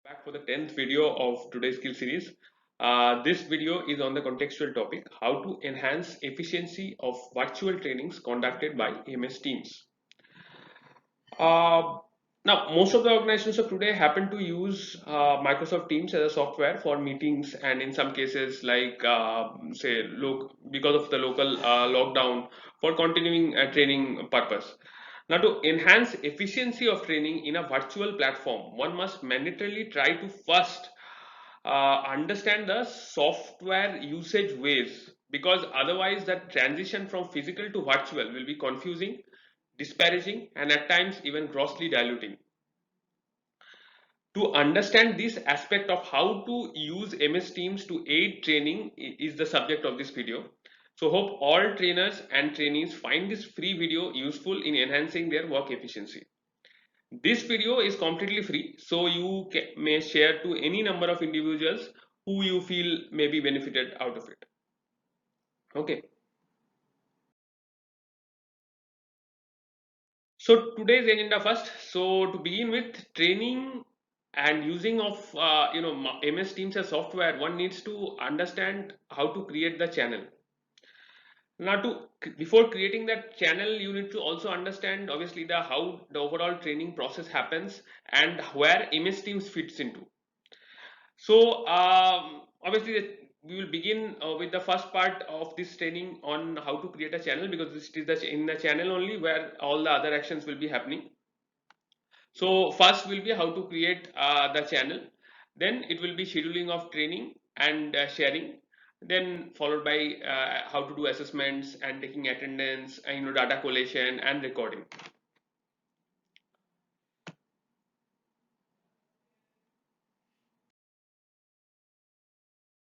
Back for the 10th video of today's skill series. This video is on the contextual topic how to enhance efficiency of virtual trainings conducted by MS Teams. Uh, Now, most of the organizations of today happen to use Microsoft Teams as a software for meetings, and in some cases, like say, because of the local lockdown, for continuing training purpose. Now, to enhance efficiency of training in a virtual platform, one must mandatorily try to first understand the software usage ways, because otherwise the transition from physical to virtual will be confusing, disparaging, and at times even grossly diluting. To understand this aspect of how to use MS Teams to aid training is the subject of this video. So hope all trainers and trainees find this free video useful in enhancing their work efficiency. This video is completely free, so you may share to any number of individuals who you feel may be benefited out of it. Okay. So today's agenda first. So to begin with, training and using of MS Teams as software, one needs to understand how to create the channel. Now, before creating that channel, you need to also understand obviously the how the overall training process happens and where MS Teams fits into. So obviously we will begin with the first part of this training on how to create a channel, because this is in the channel only where all the other actions will be happening. So first will be how to create the channel, then it will be scheduling of training and sharing, then followed by how to do assessments and taking attendance and data collation and recording.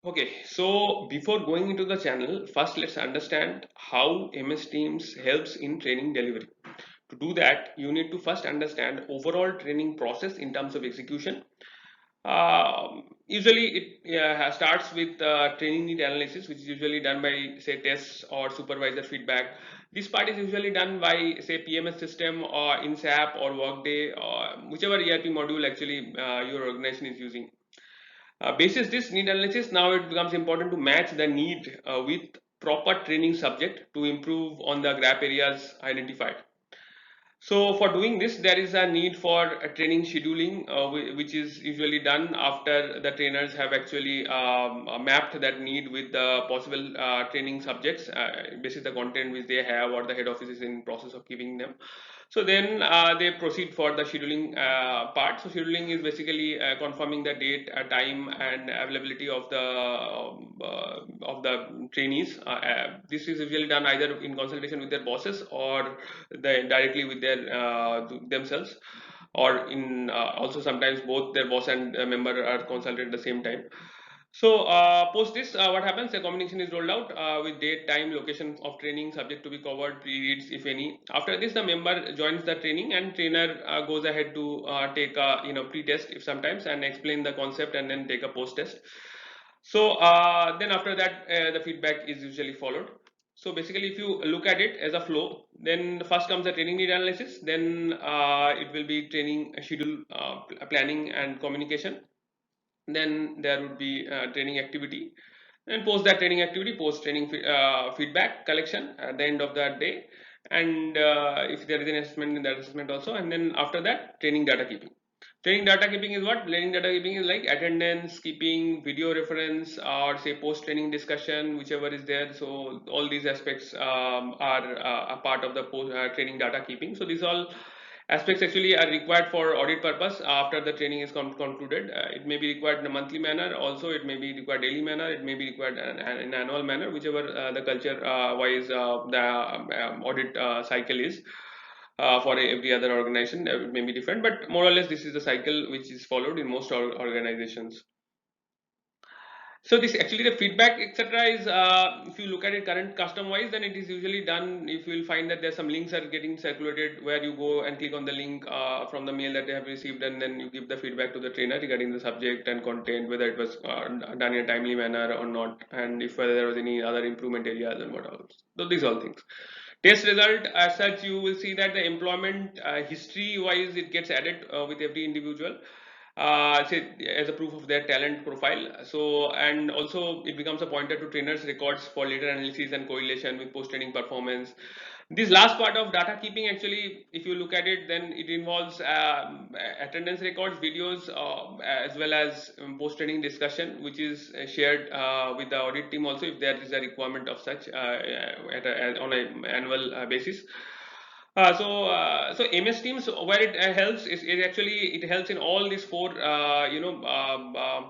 Okay, so before going into the channel, first let's understand how MS Teams helps in training delivery. To do that, you need to first understand overall training process in terms of execution. Usually it starts with training need analysis, which is usually done by say tests or supervisor feedback. This part is usually done by say PMS system or in SAP or Workday or whichever ERP module actually your organization is using. Basis this need analysis, now it becomes important to match the need with proper training subject to improve on the gap areas identified. So for doing this, there is a need for a training scheduling, which is usually done after the trainers have actually mapped that need with the possible training subjects, basically the content which they have or the head office is in process of giving them. So then they proceed for the scheduling part. So scheduling is basically confirming the date, time, and availability of the trainees. This is usually done either in consultation with their bosses or directly with their themselves, or in also sometimes both their boss and member are consulted at the same time. So post this, what happens? The communication is rolled out with date, time, location of training, subject to be covered, pre-reads if any. After this, the member joins the training, and trainer goes ahead to take a pre-test if sometimes and explain the concept, and then take a post-test. So then after that, the feedback is usually followed. So basically, if you look at it as a flow, then first comes the training need analysis, then it will be training schedule, planning and communication, then there would be training activity, and post that training activity, post training feedback collection at the end of that day, and if there is an assessment, in that assessment also, and then after that training data keeping. Training data keeping is what? Training data keeping is like attendance keeping, video reference, or say post training discussion, whichever is there. So all these aspects are a part of the post training data keeping. So these all aspects actually are required for audit purpose after the training is concluded. It may be required in a monthly manner, also it may be required daily manner, it may be required in annual manner, whichever the culture wise the audit cycle is. For every other organization it may be different, but more or less this is the cycle which is followed in most organizations. So this actually the feedback etc is if you look at it current custom wise, then it is usually done. If you will find that there's some links are getting circulated where you go and click on the link from the mail that they have received, and then you give the feedback to the trainer regarding the subject and content, whether it was done in a timely manner or not, and if whether there was any other improvement areas and what else. So these all things. Test result as such, you will see that the employment history wise it gets added with every individual. say as a proof of their talent profile. So, and also it becomes a pointer to trainers records for later analysis and correlation with post training performance. This last part of data keeping, actually, if you look at it, then it involves attendance records, videos, as well as post training discussion, which is shared with the audit team also if there is a requirement of such on an annual basis. So MS Teams, where it helps is it actually it helps in all these four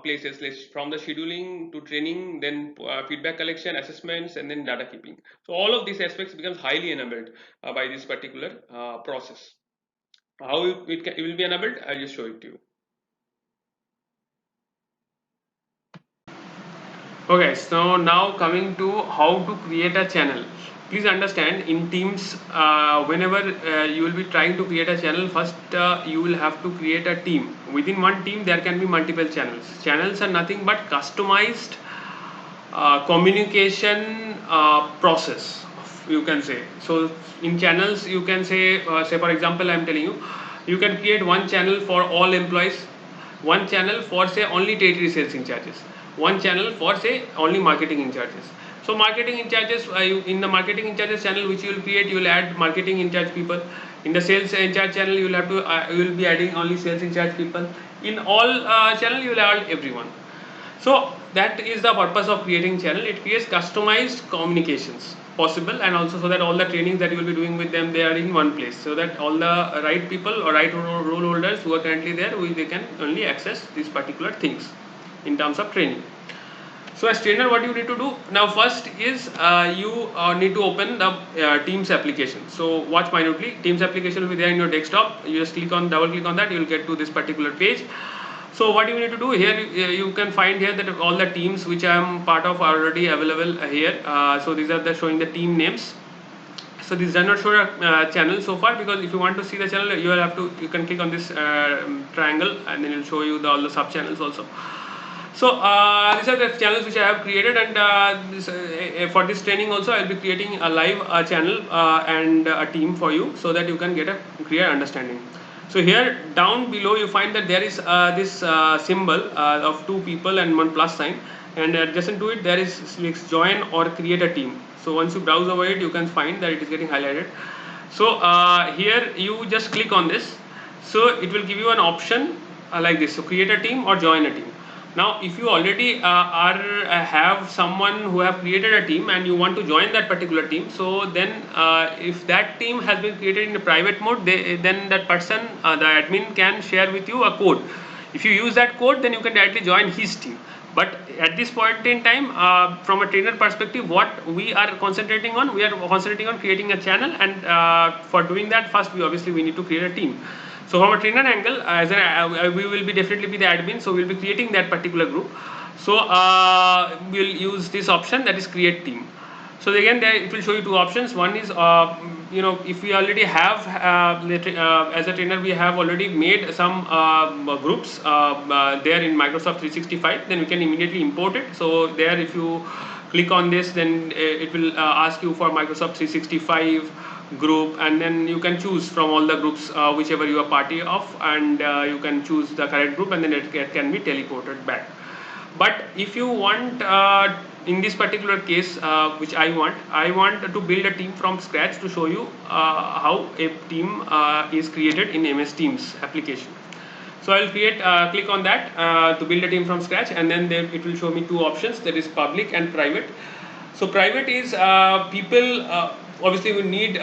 places, like from the scheduling to training, then feedback collection, assessments, and then data keeping. So all of these aspects becomes highly enabled by this particular process. How it will be enabled, I'll just show it to you. Okay, so now coming to how to create a channel. Please understand, in Teams, whenever you will be trying to create a channel, first you will have to create a team. Within one team, there can be multiple channels. Channels are nothing but customized communication process, you can say. So in channels, you can say for example, I'm telling you, you can create one channel for all employees, one channel for say only territory sales in charges, one channel for say only marketing in charges. So marketing in charges, in the marketing in charges channel which you will create, you will add marketing in charge people. In the sales in charge channel, you will have to you will be adding only sales in charge people. In all channel, you will add everyone. So that is the purpose of creating channel. It creates customized communications possible, and also so that all the trainings that you will be doing with them, they are in one place, so that all the right people or right role holders who are currently there, they can only access these particular things in terms of training. So as trainer, what you need to do now first is you need to open the Teams application. So watch minutely. Teams application will be there in your desktop. You just double click on that, you will get to this particular page. So what you need to do here, you can find here that all the teams which I am part of are already available here. So these are showing the team names. So this does not show a channel so far, because if you want to see the channel, you can click on this triangle, and then it will show you all the sub channels also. So these are the channels which I have created, and for this training also I will be creating a live channel and a team for you, so that you can get a clear understanding. So here down below you find that there is this symbol of two people and one plus sign, and adjacent to it there is join or create a team. So once you browse over it, you can find that it is getting highlighted. So here you just click on this, so it will give you an option like this. So create a team or join a team. Now if you already have someone who have created a team and you want to join that particular team, so then if that team has been created in a private mode, then that person, the admin, can share with you a code. If you use that code, then you can directly join his team. But at this point in time, from a trainer perspective, what we are concentrating on, we are concentrating on creating a channel, and for doing that, first we need to create a team. So from a trainer angle, we will be definitely be the admin, so we'll be creating that particular group. So we'll use this option, that is create team. So again, there it will show you two options. One is if we already have as a trainer, we have already made some groups there in Microsoft 365, then we can immediately import it. So there, if you click on this, then it will ask you for Microsoft 365 group, and then you can choose from all the groups whichever you are party of, and you can choose the correct group, and then it can be teleported back. But if you want, in this particular case, which I want to build a team from scratch to show you how a team is created in MS Teams application. So I will click on that to build a team from scratch, and then it will show me two options, that is public and private. So private is people obviously will need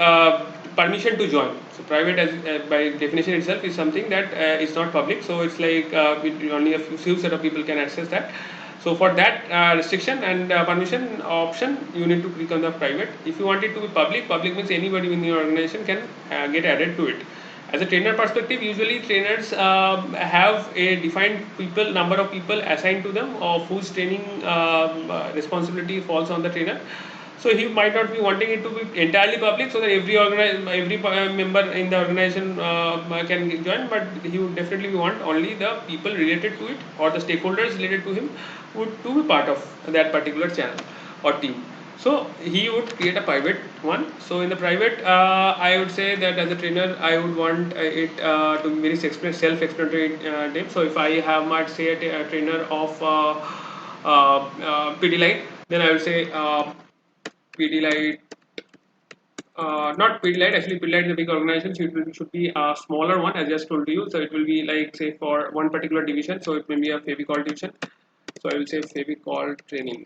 permission to join. So private, as by definition itself, is something that is not public. So it's like only a few set of people can access that. So for that restriction and permission option, you need to click on the private. If you want it to be public, public means anybody in your organization can get added to it. As a trainer perspective, usually trainers have a defined number of people assigned to them, of whose training responsibility falls on the trainer. So he might not be wanting it to be entirely public, so that every member in the organization can join, but he would definitely want only the people related to it, or the stakeholders related to him, to be part of that particular channel or team. So he would create a private one. So in the private, I would say that as a trainer, I would want it to be very self-explanatory name. So if I have, might say, a trainer of Pidilite, then I would say Pidilite. Not Pidilite, actually Pidilite is a big organization, so should be a smaller one, as I just told you. So it will be like, say, for one particular division, so it may be a Fevicol division. So I will say Fevicol training.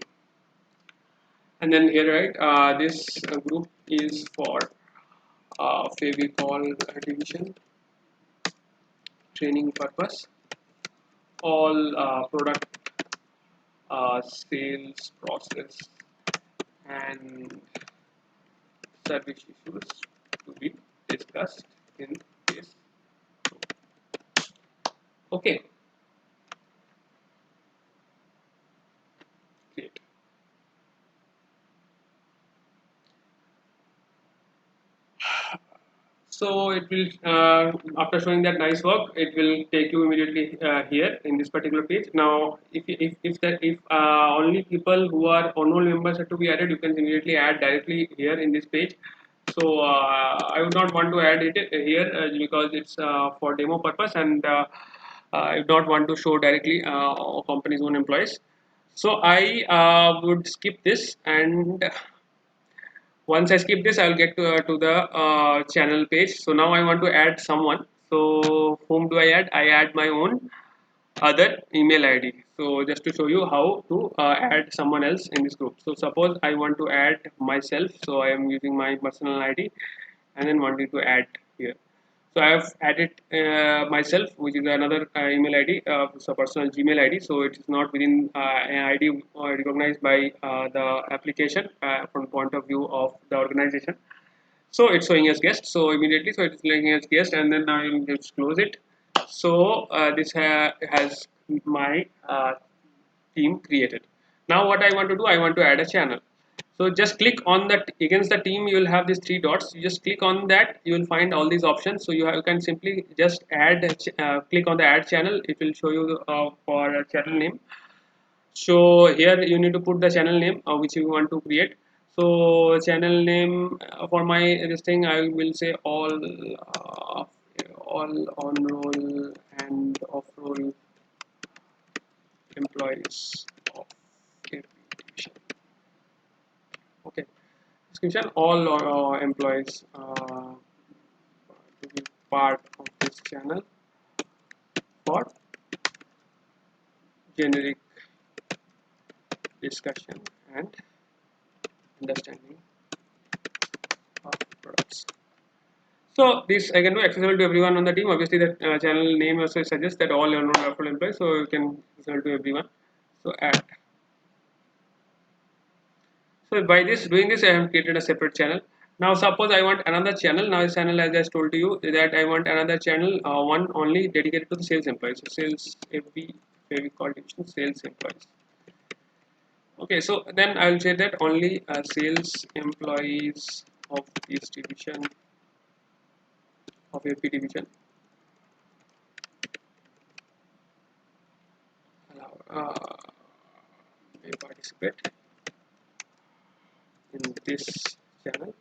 And then here, right, this group is for Fevicol division training purpose. All product sales process and service issues to be discussed in this. Okay, great. So it will, after showing that nice work, it will take you immediately here in this particular page. Now, if only people who are on-roll members are to be added, you can immediately add directly here in this page. So I would not want to add it here because it's for demo purpose, and I would not want to show directly company's own employees. So I would skip this, and once I skip this, I will get to the channel page. So now I want to add someone. So whom do I add? I add my own other email ID. So just to show you how to add someone else in this group. So suppose I want to add myself. So I am using my personal ID and then wanting to add here. So I have added myself, which is another email ID, so personal Gmail ID. So it is not within an ID recognized by the application from point of view of the organization. So it's showing as guest. So immediately, so it's showing as guest, and then I will just close it. So this has my team created. Now what I want to do, I want to add a channel. So just click on that against the team. You will have these three dots. You just click on that. You will find all these options. So you can simply just add. Click on the add channel. It will show you for a channel name. So here you need to put the channel name which you want to create. So channel name for my this thing, I will say all on roll and off roll employees of division. Okay. Description: all employees to be part of this channel for generic discussion and understanding of products. So this I can do accessible to everyone on the team. Obviously, the channel name also suggests that all non-referral employees, so you can accessible to everyone. So add. So by this doing this, I have created a separate channel. Now suppose I want another channel. Now this channel, as I told you, that I want another channel, one only dedicated to the sales employees. So sales FB, we call division sales employees. Okay, so then I will say that only sales employees of this division of FB division allow may participate in this channel.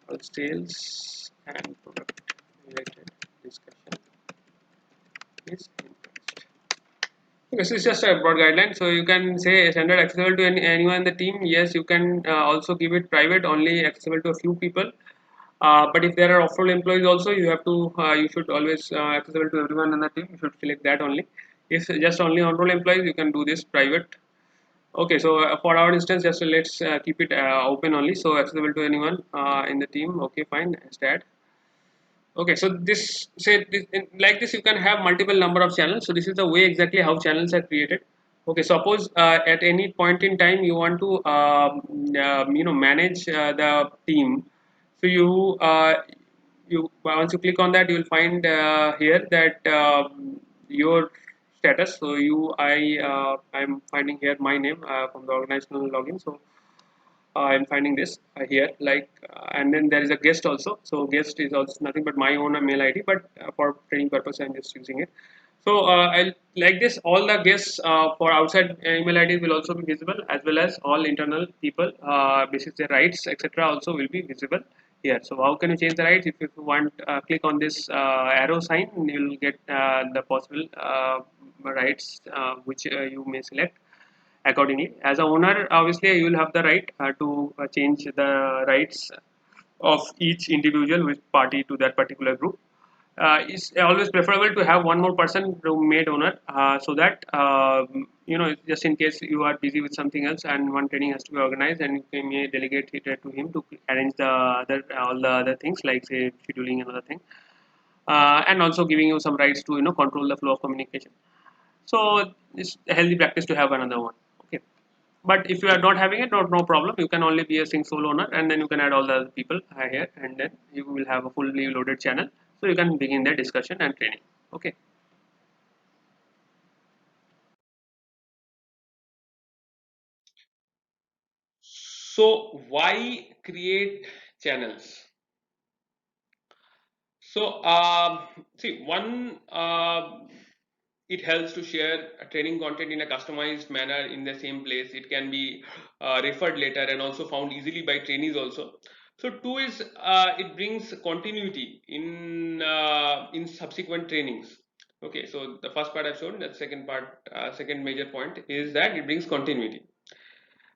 All sales and product related discussion is encouraged. This is just a broad guideline, so you can say standard accessible to anyone in the team. Yes, you can also give it private, only accessible to a few people. But if there are off-role employees also, you have to you should always accessible to everyone in the team. You should select that only. If just only on-role employees, you can do this private. Okay, so for our instance, just let's keep it open only, so accessible to anyone in the team. Okay, fine. Stat. Okay, so this say this, like this, you can have multiple number of channels. So this is the way exactly how channels are created. Okay, suppose at any point in time you want to manage the team. So you once you click on that, you will find here that your status. So I'm finding here my name from the organizational login. So I'm finding this here, like, and then there is a guest also. So guest is also nothing but my own mail ID, but for training purpose, I'm just using it. So I'll like this. All the guests for outside email IDs will also be visible, as well as all internal people, basis their rights, etc. Also will be visible here. So how can you change the rights? If you want, click on this arrow sign, you will get the possible rights which you may select accordingly. As a owner, obviously you will have the right to change the rights of each individual with party to that particular group. It's always preferable to have one more person to made owner, so that just in case you are busy with something else and one training has to be organized, and you may delegate it to him to arrange the other all the other things like say scheduling and other thing, and also giving you some rights to control the flow of communication. So it's a healthy practice to have another one. Okay. But if you are not having it, no problem. You can only be a sole owner, and then you can add all the other people here, and then you will have a fully loaded channel. So you can begin the discussion and training. Okay. So why create channels? So see, one, it helps to share training content in a customized manner in the same place. It can be referred later and also found easily by trainees also. So two is, it brings continuity in subsequent trainings. Okay, so the first part I've shown. That second part, second major point is that it brings continuity.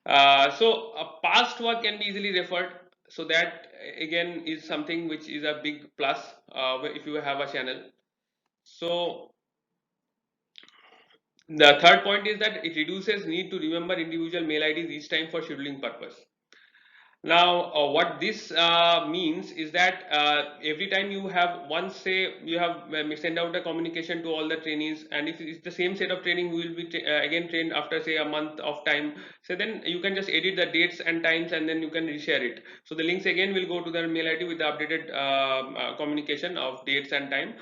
So past work can be easily referred. So that again is something which is a big plus if you have a channel. So the third point is that it reduces need to remember individual mail IDs each time for scheduling purpose. Now, what this means is that every time you have, once say you have send out a communication to all the trainees, and if it's the same set of training, who will be again trained after say a month of time. So then you can just edit the dates and times, and then you can reshare it. So the links again will go to the mail ID with the updated communication of dates and time.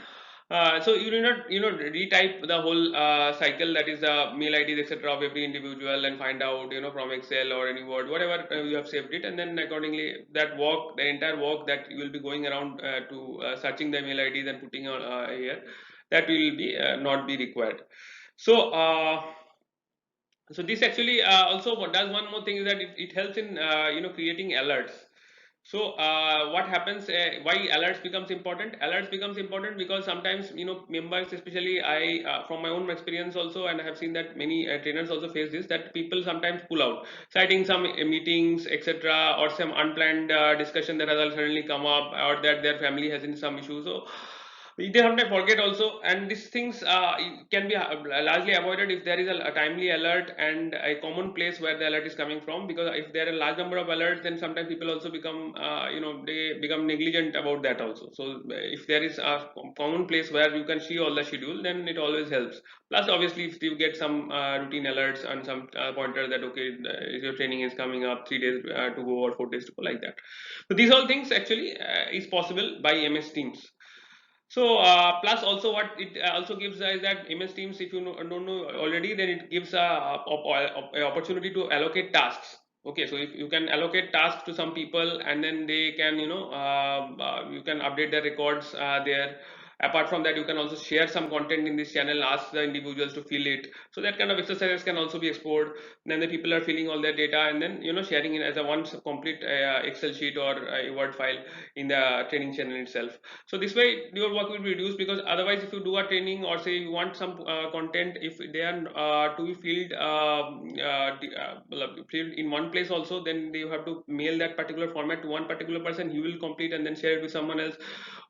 So you do not retype the whole cycle, that is the mail IDs etc. of every individual, and find out from Excel or any Word, whatever you have saved it, and then accordingly that work, the entire work that you will be going around to searching the mail IDs and putting on here, that will be not be required. So so this actually also what does one more thing is that it helps in creating alerts. So what happens, why alerts becomes important? Alerts becomes important because sometimes members, especially I from my own experience also, and I have seen that many trainers also face this, that people sometimes pull out citing some meetings etc., or some unplanned discussion that has suddenly come up, or that their family has in some issues. So they sometimes forget also, and these things can be largely avoided if there is a timely alert and a common place where the alert is coming from. Because if there are a large number of alerts, then sometimes people also become they become negligent about that also. So if there is a common place where you can see all the schedule, then it always helps. Plus obviously if you get some routine alerts and some pointer that okay, your training is coming up 3 days to go or 4 days to go, like that. So these all things actually is possible by MS Teams. So plus also what it also gives is that MS Teams, if you don't know already, then it gives a opportunity to allocate tasks. Okay, so if you can allocate tasks to some people, and then they can you can update their records there. Apart from that, you can also share some content in this channel, ask the individuals to fill it. So that kind of exercises can also be explored. Then the people are filling all their data, and then sharing it as a one complete Excel sheet or a Word file in the training channel itself. So this way your work will be reduced, because otherwise if you do a training, or say you want some content, if they are to be filled filled in one place also, then you have to mail that particular format to one particular person. He will complete and then share it with someone else,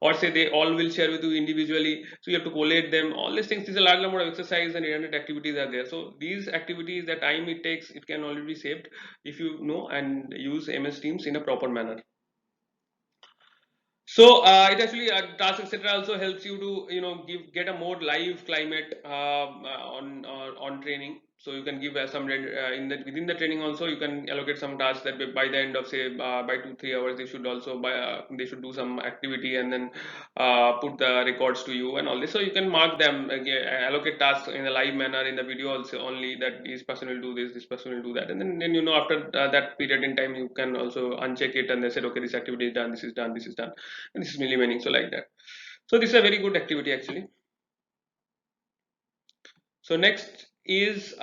or say they all will share with you individually, so you have to collate them. All these things, is a large number of exercise and redundant activities are there. So these activities, the time it takes, it can already be saved if you know and use MS Teams in a proper manner. So it actually task etc. also helps you to get a more live climate on training. So you can give some in the within the training also, you can allocate some tasks that by the end of say by 2-3 hours they should also they should do some activity, and then put the records to you and all this. So you can mark them, allocate tasks in a live manner in the video also, only that this person will do this person will do that, and then after that period in time, you can also uncheck it and they said okay, this activity is done, this is done, this is done, and this is really meaning. So like that. So this is a very good activity actually. So next is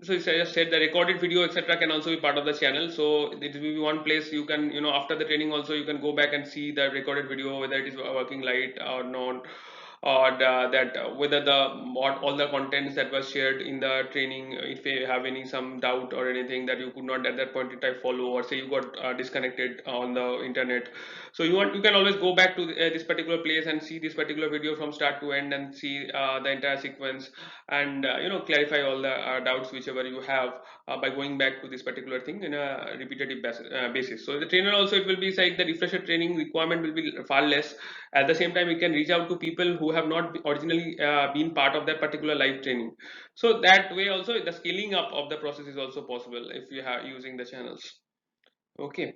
so as I just said, the recorded video etc can also be part of the channel. So it will be one place you can, after the training also you can go back and see the recorded video, whether it is working light or not, or whether what all the contents that was shared in the training, if you have any some doubt or anything that you could not at that point in time follow, or say you got disconnected on the internet. So you can always go back to this particular place and see this particular video from start to end, and see the entire sequence, and clarify all the doubts whichever you have by going back to this particular thing in a repetitive basis. So the trainer also, it will be like the refresher training requirement will be far less. At the same time, we can reach out to people who have not originally been part of that particular live training. So that way also the scaling up of the process is also possible if you are using the channels. Okay.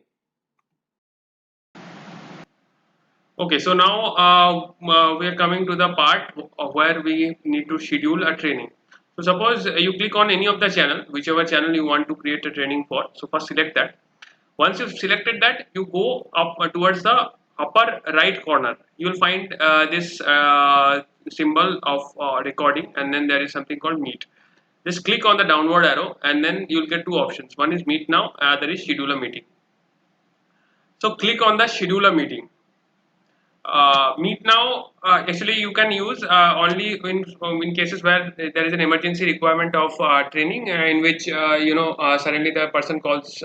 Okay, so now we are coming to the part where we need to schedule a training. So suppose you click on any of the channel, whichever channel you want to create a training for. So first select that. Once you've selected that, you go up towards the upper right corner. You will find this symbol of recording, and then there is something called Meet. Just click on the downward arrow, and then you'll get two options. One is Meet Now, other is Schedule a Meeting. So click on the Schedule a Meeting. Meet Now, actually you can use only in cases where there is an emergency requirement of training, in which suddenly the person calls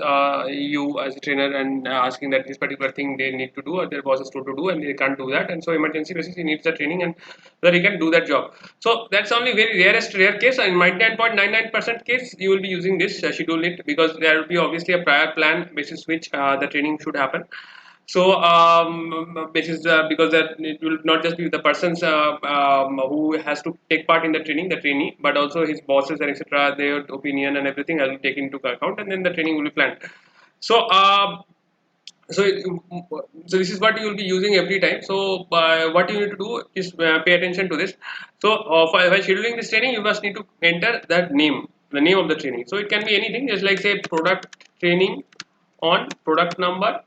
you as a trainer and asking that this particular thing they need to do, or their boss is told to do, and they can't do that, and so emergency basis he needs the training, and that he can do that job. So that's only very rare case, and in 99.99% case you will be using this schedule it, because there will be obviously a prior plan basis which the training should happen. So basis because that it will not just be the persons who has to take part in the training, the trainee, but also his bosses and etc. Their opinion and everything will take into account, and then the training will be planned. So so so this is what you will be using every time. So what you need to do is pay attention to this. So while scheduling this training, you must need to enter that name, the name of the training. So it can be anything, just like say product training on product number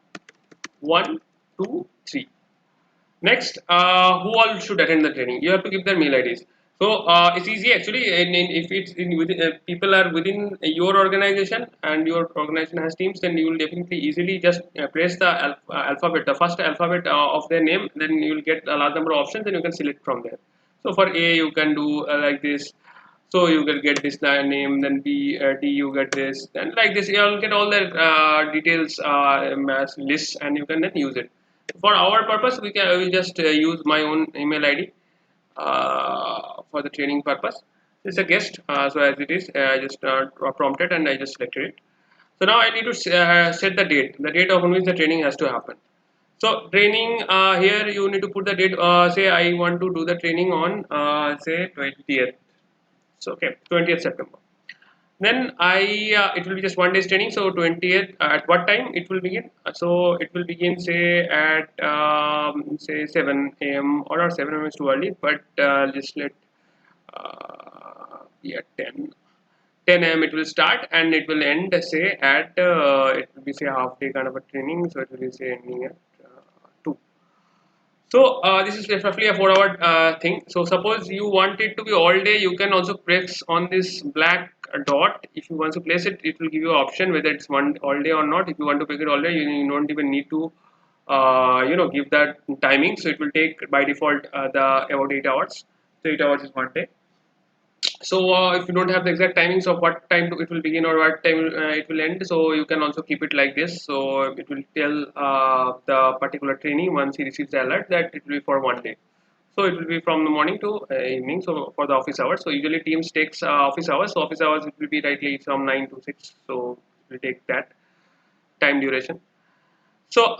1, 2, 3. Next, who all should attend the training? You have to give their mail IDs. So it's easy actually. If it's people are within your organization and your organization has teams, then you will definitely easily just press the alphabet, the first alphabet of their name. Then you will get a large number of options, and you can select from there. So for A, you can do like this. So you will get this name, then B, D, you get this, and like this, you will get all the details lists, and you can then use it. For our purpose, we just use my own email ID for the training purpose. It's a guest, so as it is, I just prompted and I just selected it. So now I need to set the date of which the training has to happen. So training here you need to put the date. Say I want to do the training on say 20th. So okay, 20th September. Then it will be just 1 day's training. So 20th, at what time it will begin? So it will begin say at say 7 a.m. or 7 a.m. is too early, but just let be at 10 a.m. it will start, and it will end say at it will be say half day kind of a training. So it will be say ending at 2. So this is roughly a 4 hour thing. So suppose you want it to be all day, you can also press on this black dot. If you want to place it, it will give you an option whether it's one all day or not. If you want to pick it all day, you don't even need to give that timing. So it will take by default the about 8 hours. So 8 hours is one day. So if you don't have the exact timings of what time it will begin or what time it will end, so you can also keep it like this. So it will tell the particular trainee once he receives the alert that it will be for one day. So it will be from the morning to evening. So for the office hours. So usually teams takes office hours. So office hours it will be rightly from 9 to 6. So it will take that time duration. So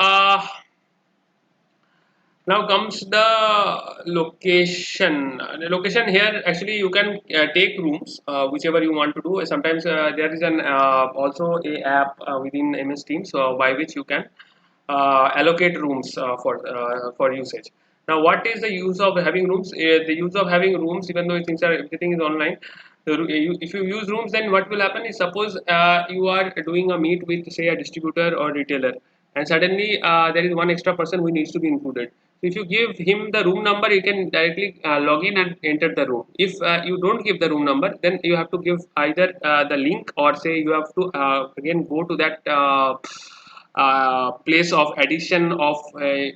now comes the location. The location here actually you can take rooms whichever you want to do. Sometimes there is an also a app within MS Teams by which you can allocate rooms for usage. Now, what is the use of having rooms? The use of having rooms, even though things are everything is online, if you use rooms, then what will happen is suppose you are doing a meet with say a distributor or retailer, and suddenly there is one extra person who needs to be included. So if you give him the room number, he can directly log in and enter the room. If you don't give the room number, then you have to give either the link, or say you have to again go to that place of addition of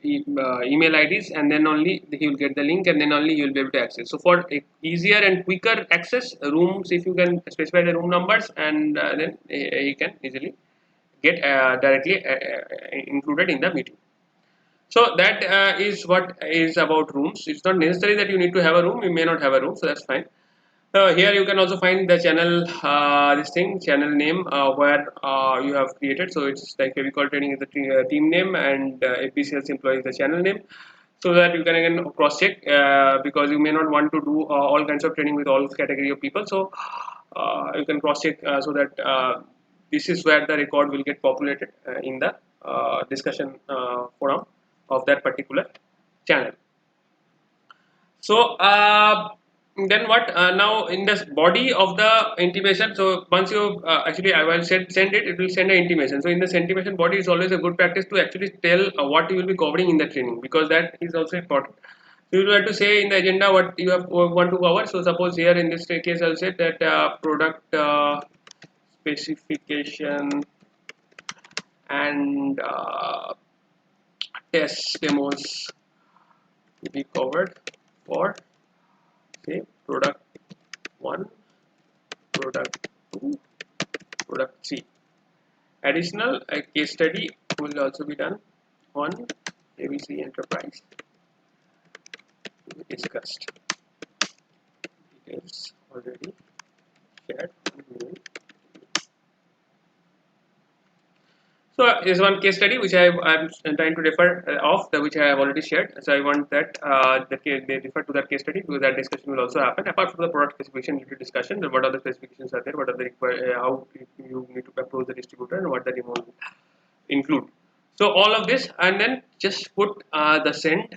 email IDs, and then only he will get the link, and then only you will be able to access. So for easier and quicker access rooms, if you can specify the room numbers, and then he can easily get directly included in the meeting. So that is what is about rooms. It's not necessary that you need to have a room. You may not have a room, so that's fine. Here you can also find the channel, this thing, channel name, where you have created. So it's like Fevicol Training is the team name, and FBCS employee is the channel name. So that you can again cross check, because you may not want to do all kinds of training with all category of people. So you can cross check, so that this is where the record will get populated in the discussion forum of that particular channel. So then what? Now in this body of the intimation. So once you actually I will send it, it will send an intimation. So in this intimation body, is always a good practice to actually tell what you will be covering in the training, because that is also important. So you have to say in the agenda what you have want to cover. So suppose here in this case I'll say that product specification and test demos to be covered for, say, product 1, product 2, product 3. Additional case study will also be done on ABC Enterprise to be discussed. Details already shared. So is one case study which I'm trying to refer of the which I have already shared. So I want that they refer to that case study, because that discussion will also happen. Apart from the product specification related discussion, then what are the specifications are there, what are the how you need to approach the distributor, and what the demo will include. So all of this, and then just put the send.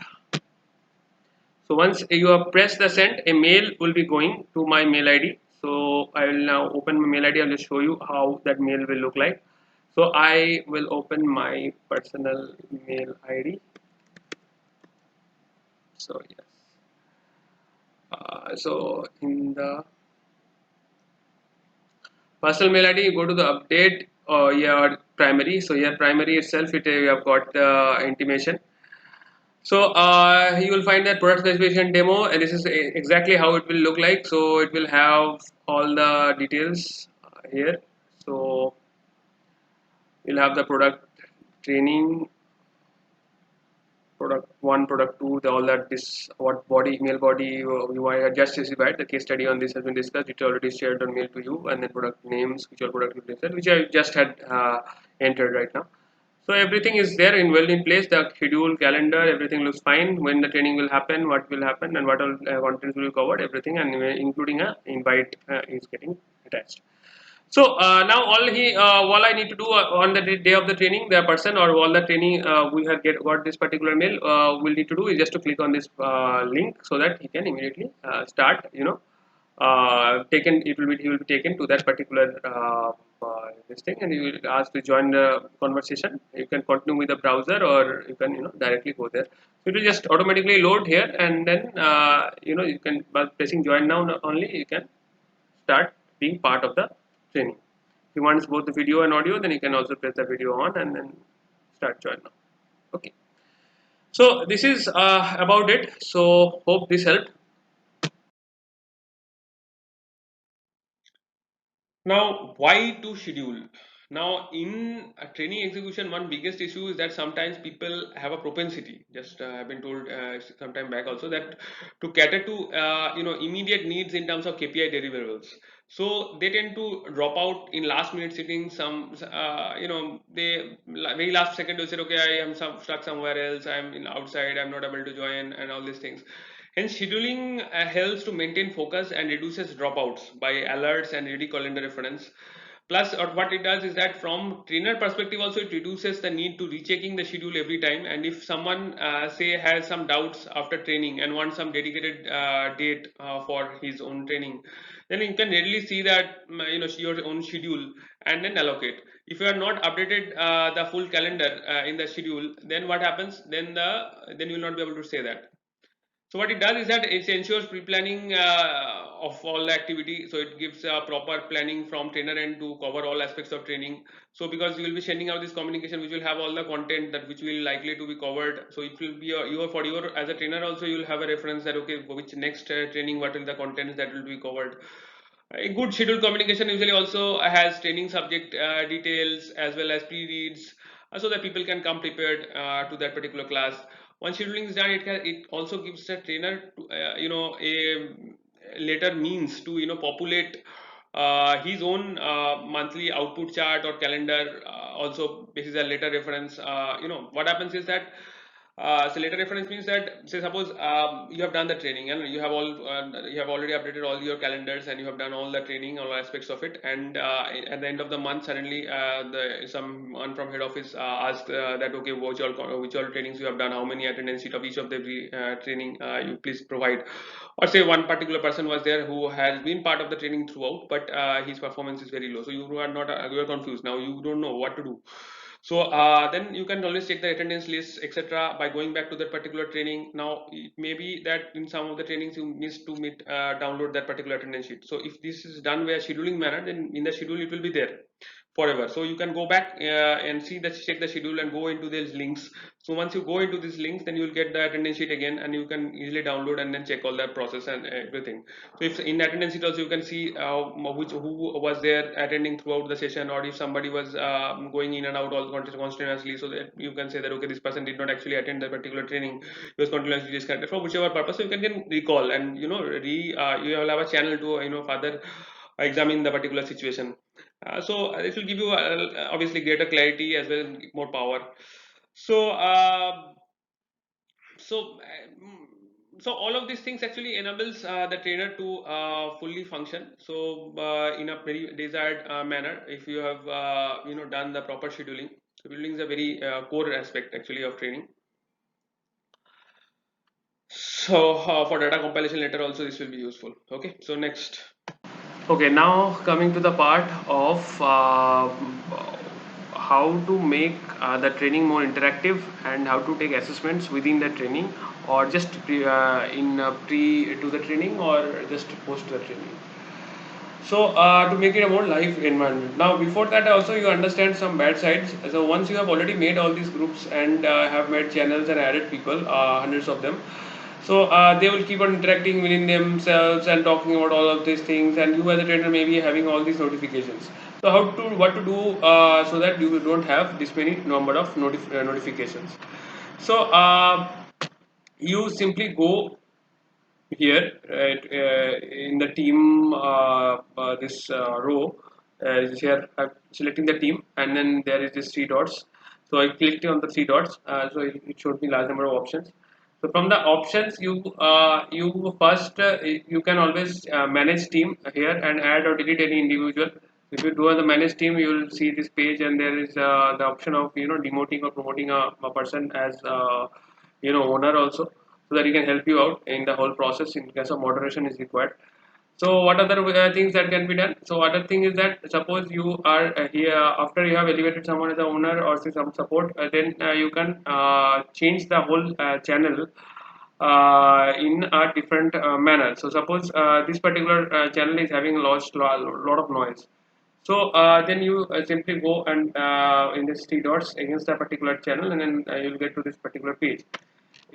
So once you have pressed the send, a mail will be going to my mail ID. So I will now open my mail ID. I'll just show you how that mail will look like. So I will open my personal mail ID. So yes. So in the personal mail ID, you go to the update your primary. So your primary itself, you have got the intimation. So you will find that product specification demo, and this is exactly how it will look like. So it will have all the details here. So you'll have the product training, product 1, product 2, all that, this what body, email body you might just specified. The case study on this has been discussed. It already shared on mail to you, and then product names, which are product listed, which I just had entered right now. So everything is there in well in place. The schedule, calendar, everything looks fine. When the training will happen, what will happen, and what all contents will be covered, everything, and including a invite is getting attached. So now all I need to do on the day of the training, the person or all the training we have got this particular mail will need to do is just to click on this link, so that he can immediately start. Taken he will be taken to that particular this thing, and you will ask to join the conversation. You can continue with the browser, or you can directly go there. So it will just automatically load here, and then you can, by pressing join now only, you can start being part of the training. If you want both the video and audio, then you can also press the video on and then start join now. Okay. So this is about it. So hope this helped. Now, why to schedule? Now, in a training execution, one biggest issue is that sometimes people have a propensity. Just I've been told some time back also that to cater to immediate needs in terms of KPI deliverables. So they tend to drop out in last minute sittings. Some they very last second they say, okay, I am stuck somewhere else. I'm in outside. I'm not able to join, and all these things. Hence, scheduling helps to maintain focus and reduces dropouts by alerts and ready calendar reference. Plus, what it does is that from trainer perspective also, it reduces the need to rechecking the schedule every time. And if someone say has some doubts after training and wants some dedicated date for his own training, then you can readily see that your own schedule and then allocate. if you are not updated the full calendar in the schedule, then what happens? Then you will not be able to say that. So what it does is that it ensures pre-planning of all the activity. So it gives proper planning from trainer end to cover all aspects of training. So because you will be sending out this communication, which will have all the content that which will likely to be covered. So it will be for your as a trainer also, you will have a reference that okay, which next training, what will the contents that will be covered. A good scheduled communication usually also has training subject details as well as pre-reads, so that people can come prepared to that particular class. Once scheduling is done, it also gives the trainer to, a later means to populate his own monthly output chart or calendar. Also, this is a later reference. What happens is that so later reference means that, say suppose you have done the training and you have already updated all your calendars and you have done all the training, all aspects of it, and at the end of the month suddenly someone from head office asks that okay, which all trainings you have done, how many attendance sheet of each of the training you please provide. Or say one particular person was there who has been part of the training throughout, but his performance is very low, so you are not you are confused now, you don't know what to do. So then you can always check the attendance list, etc., by going back to that particular training. Now it may be that in some of the trainings you miss to download that particular attendance sheet. So if this is done via scheduling manner, then in the schedule it will be there forever. So you can go back and check the schedule and go into these links. So once you go into these links, then you will get the attendance sheet again, and you can easily download and then check all that process and everything. So if in attendance sheet also you can see who was there attending throughout the session, or if somebody was going in and out all continuously, so that you can say that okay, this person did not actually attend that particular training, he was continuously disconnected for whichever purpose. So you can recall and you will have a channel to further examine the particular situation. So this will give you obviously greater clarity as well as more power. So so mm, so all of these things actually enables the trainer to fully function. So in a very desired manner, if you have done the proper scheduling. Scheduling is a very core aspect actually of training. So for data compilation later also this will be useful. Okay, so next. Okay, now coming to the part of how to make the training more interactive and how to take assessments within the training, or just pre to the training, or just post the training. So to make it a more live environment. Now before that also you understand some bad sides. So once you have already made all these groups and have made channels and added people, hundreds of them, so they will keep on interacting within themselves and talking about all of these things, and you as a trainer may be having all these notifications. So what to do so that you don't have this many number of notifications. So you simply go here in the team this row here I'm selecting the team, and then there is this three dots. So I clicked on the three dots, so it showed me large number of options. So from the options you first you can always manage team here and add or delete any individual. If you do on the manage team, you will see this page, and there is the option of demoting or promoting a person as owner also, so that he can help you out in the whole process in case of moderation is required. So what other things that can be done? So other thing is that suppose you are here after you have elevated someone as a owner or say some support, then you can change the whole channel in a different manner. So suppose this particular channel is having lost lot of noise. So then you simply go and in this three dots against a particular channel, and then you'll get to this particular page.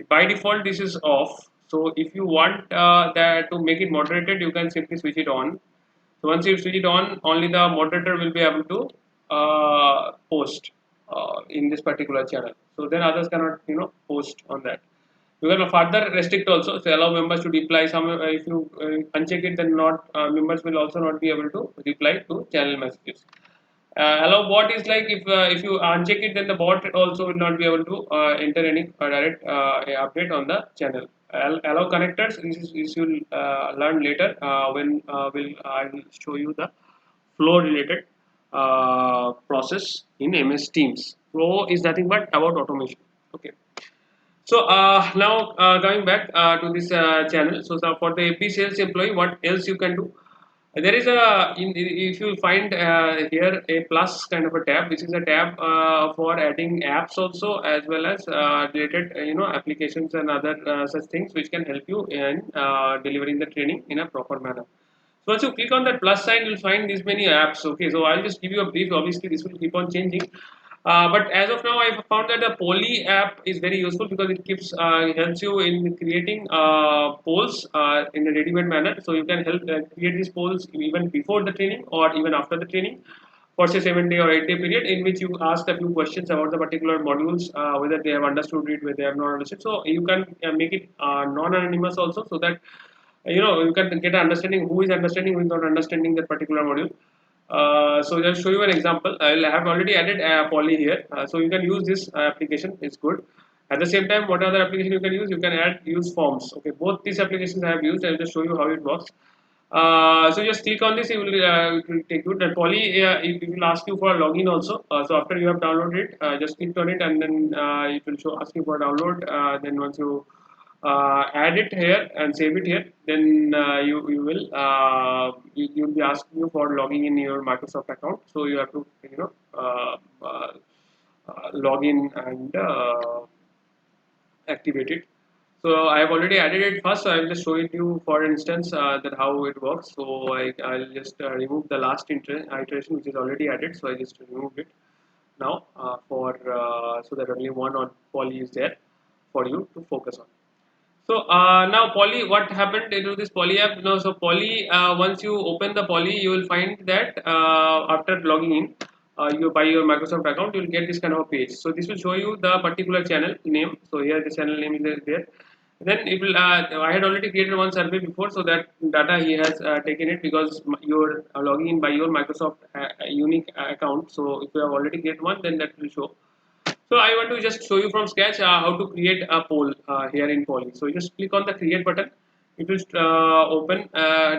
By default this is off, so if you want that to make it moderated, you can simply switch it on. So once you switch it on, only the moderator will be able to post in this particular channel, so then others cannot post on that. You can further restrict also, so allow members to reply. Some if you uncheck it, then not members will also not be able to reply to channel messages. Allow bot is like if you uncheck it, then the bot also will not be able to enter any direct update on the channel. Allow connectors. This you'll learn later when I will show you the flow related process in MS Teams. Flow is nothing but about automation. Okay. So now coming back to this channel. So for the FB sales employee, what else you can do? There is if you find here a plus kind of a tab. This is a tab for adding apps also, as well as related applications and other such things which can help you in delivering the training in a proper manner. So once you click on that plus sign, you'll find these many apps. Okay, so I'll just give you a brief. Obviously, this will keep on changing. But as of now, I've found that the Poly app is very useful because it keeps helps you in creating polls in a ready-made manner. So you can help create these polls even before the training or even after the training for say 7 day or 8 day period, in which you ask a few questions about the particular modules, whether they have understood it, whether they have not understood. So you can make it non-anonymous also, so that you can get an understanding who is understanding, who is not understanding that particular module. So I'll show you an example. I have already added Poly here, so you can use this application. It's good. At the same time, what other application you can use? You can add use forms. Okay, both these applications I have used. I'll just show you how it works. So just click on this. It will take you. The Poly it will ask you for a login also. So after you have downloaded it, just click on it, and then it will show ask you for download. Then once you add it here and save it here, then you will you'll be asking you for logging in your Microsoft account. So you have to log in and activate it. So I have already added it first. So I will just show it you for instance that how it works. So I'll just remove the last iteration which is already added. So I just removed it now for so that only one on Poly is there for you to focus on. So now Poly, what happened into this Poly app? No, so Poly, once you open the Poly, you will find that after logging in, you by your Microsoft account, you will get this kind of a page. So this will show you the particular channel name. So here the channel name is there. Then it will. I had already created one survey before, so that data he has taken it because you're logging in by your Microsoft unique account. So if you have already created one, then that will show. So I want to just show you from scratch how to create a poll here in Poly. So you just click on the create button. It will open,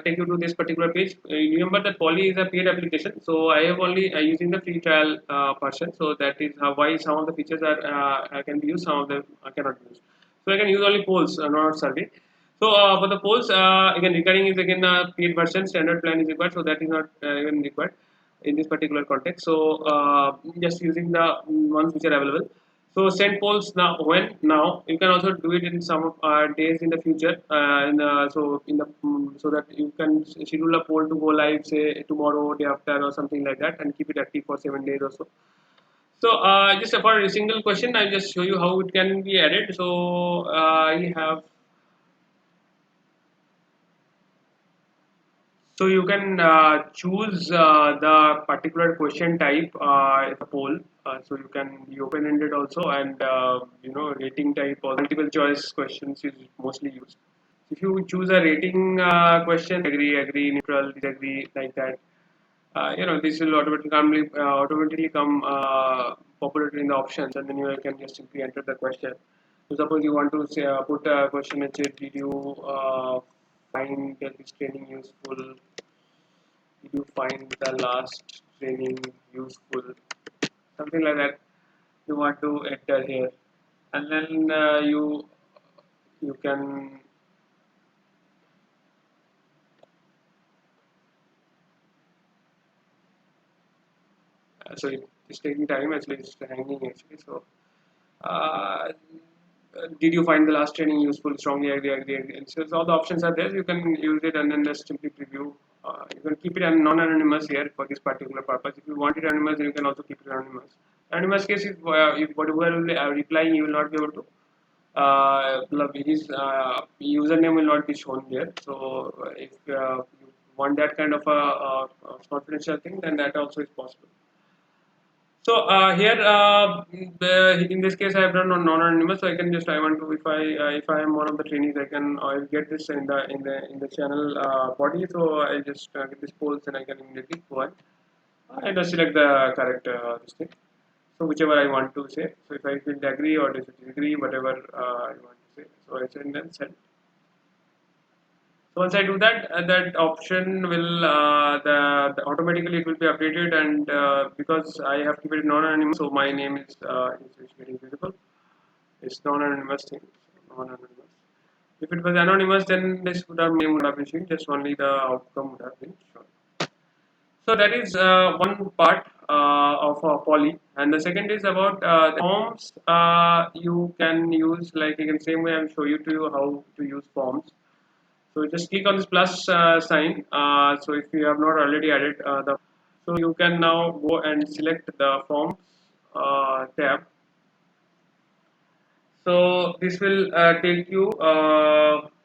take you to this particular page. Remember that Poly is a paid application. So I have only using the free trial version. So that is why some of the features are can be used, some of them cannot be used. So I can use only polls, not survey. So for the polls, again recurring is again a paid version. Standard plan is required, so that is not even required in this particular context. So just using the ones which are available. So send polls now. When now you can also do it in some days in the future. So in the so that you can schedule a poll to go live, say tomorrow, day after, or something like that, and keep it active for 7 days or so. So just for a single question, I'll just show you how it can be added. So I have. So you can choose the particular question type in the poll. So you can be open-ended also, and rating type or multiple choice questions is mostly used. If you choose a rating question, agree, neutral, disagree, like that, this will automatically come popular in the options, and then you can just simply enter the question. So suppose you want to say put a question which is, did you find this training useful? Did you find the last training useful? Something like that. You want to enter here, and then you can. So it's taking time. Actually, it's hanging actually. So. Uh, did you find the last training useful? Strongly agree. And so all the options are there. You can use it and then just simply preview. You can keep it non-anonymous here for this particular purpose. If you want it anonymous, then you can also keep it anonymous. Anonymous case, if whatever will be replying, you will not be able to. His username will not be shown there. So if you want that kind of a confidential thing, then that also is possible. So here, in this case, I have done on non-anonymous. So I can just I want to if I am one of the trainees, I'll get this in the channel body. So I just get this polls and I can immediately go on and just select the correct this thing. So whichever I want to say. So if I will agree or disagree, whatever I want to say. So I send and send. So once I do that, that option will automatically it will be updated, and because I have kept it non-anonymous, so my name is getting visible. It's non-anonymous thing, non-anonymous. If it was anonymous, then this would have name would have been shown, just only the outcome would have been shown. So that is one part of poly, and the second is about the forms you can use. Like in the same way, I'm show you to you how to use forms. So just click on this plus sign. So if you have not already added so you can now go and select the forms tab. So this will take you.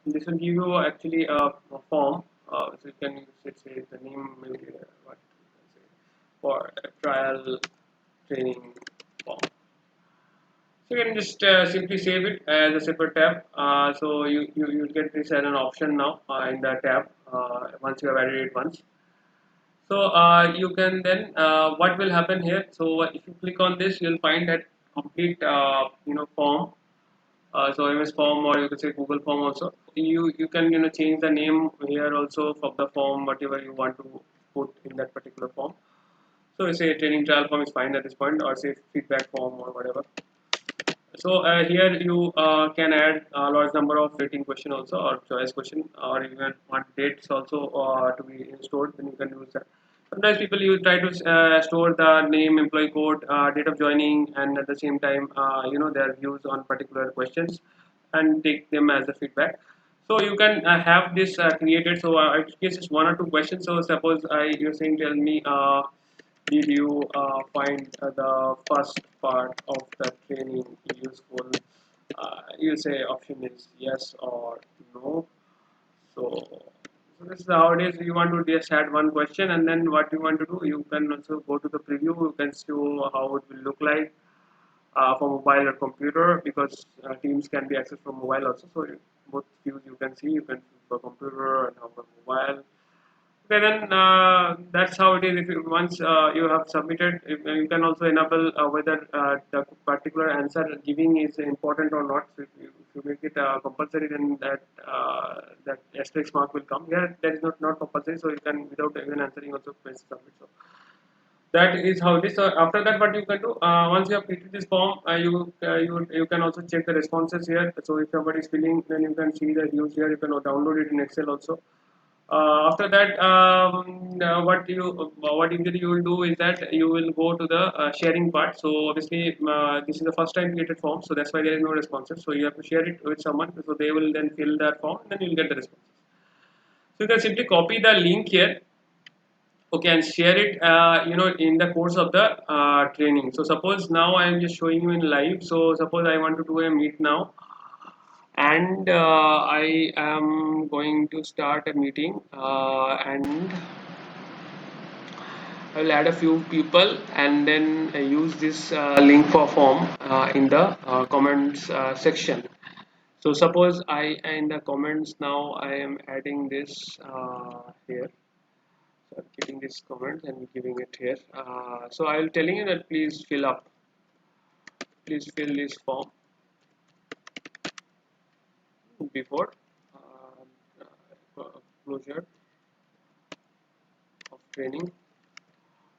This will give you actually a form. So you can use let's say the name maybe what you can say for a trial training form. So you can just simply save it as a separate tab. So you get this as an option now in the tab once you have added it once. So you can then what will happen here? So if you click on this, you'll find that complete form. So MS form or you could say Google form also. You can change the name here also of the form whatever you want to put in that particular form. So say training trial form is fine at this point, or say feedback form or whatever. So here you can add a large number of rating question also or choice question or even want dates also to be stored. Then you can use that. Sometimes people you try to store the name, employee code, date of joining, and at the same time their views on particular questions and take them as a feedback. So you can have this created. So in case it's one or two questions. So suppose you're saying tell me. Did you find the first part of the training useful? You say option is yes or no. So this is how it is. You want to just add one question, and then what you want to do, you can also go to the preview. You can show how it will look like for mobile or computer because Teams can be accessed from mobile also. So both views you can see. You can see for computer and for mobile. Okay, then that's how it is. If you, once you have submitted, you can also enable whether the particular answer giving is important or not. So if you make it compulsory, then that asterisk mark will come. Here, that is not compulsory, so you can without even answering also press submit. So that is how it is. So after that, what you can do once you have created this form, you can also check the responses here. So if somebody is filling, then you can see the views here. You can download it in Excel also. After that, what usually you will do is that you will go to the sharing part. So obviously, this is the first time created form, so that's why there is no responses. So you have to share it with someone, so they will then fill that form, and then you will get the responses. So you can simply copy the link here, okay, and share it, in the course of the training. So suppose now I am just showing you in live. So suppose I want to do a meet now and I am going to start a meeting and I will add a few people and then use this link for form in the comments section. So suppose I in the comments now I am adding this here. So I'm giving this comment and giving it here. So I will telling you that please fill up. Please fill this form before closure of training,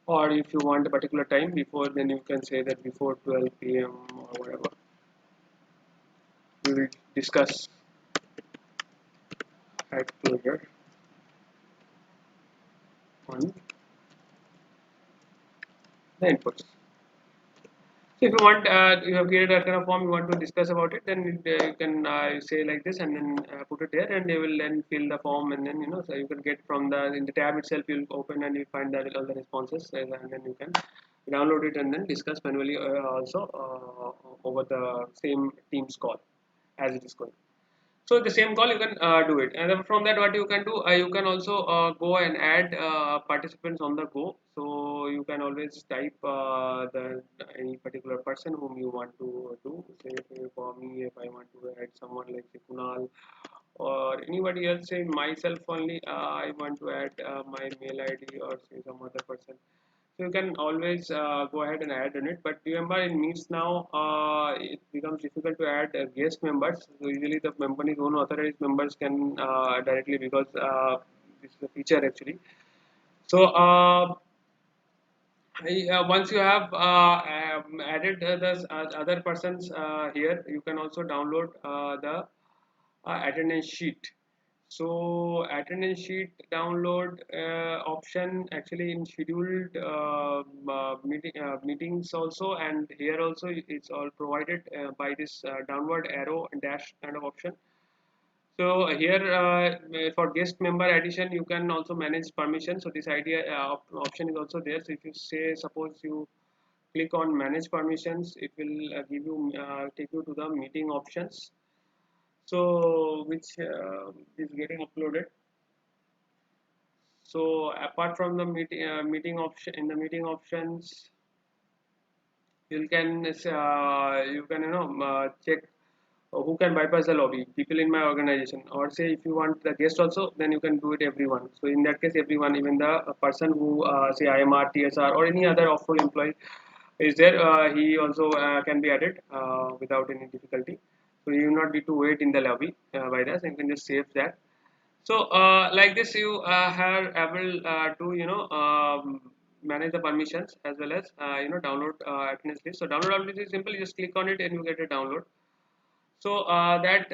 or if you want a particular time before, then you can say that before 12 p.m. or whatever. We will discuss at closure on the inputs. So if you want, you have created a kind of form, you want to discuss about it, then you can say like this and then put it there, and they will then fill the form, and then so you can get from the in the tab itself, you'll open and you find that all the responses, and then you can download it and then discuss manually also over the same Teams call as it is going. So the same call you can do it, and then from that what you can do, you can also go and add participants on the go. So you can always type the any particular person whom you want to do. Say for me, if I want to add someone like say Kunal or anybody else, say myself only, I want to add my mail ID or say some other person. So you can always go ahead and add in it. But remember, in Meets now, it becomes difficult to add guest members. So usually, the company's own authorized members can directly because this is a feature actually. So once you have added the other persons here, you can also download the attendance sheet. So attendance sheet download option actually in scheduled meetings also, and here also it's all provided by this downward arrow and dash kind of option. So here for guest member addition, you can also manage permission. So this idea option is also there. So if you say, suppose you click on manage permissions, it will give you take you to the meeting options. So which is getting uploaded. So apart from the meeting option, in the meeting options, you can check who can bypass the lobby, people in my organization, or say if you want the guest also, then you can do it everyone. So in that case, everyone, even the person who say IMR, TSR, or any other awful employee is there, he also can be added without any difficulty. So you will not need to wait in the lobby by that. You can just save that. So like this, you are able to manage the permissions as well as download attendance list. So download attendance is simple. You just click on it and you get a download. So that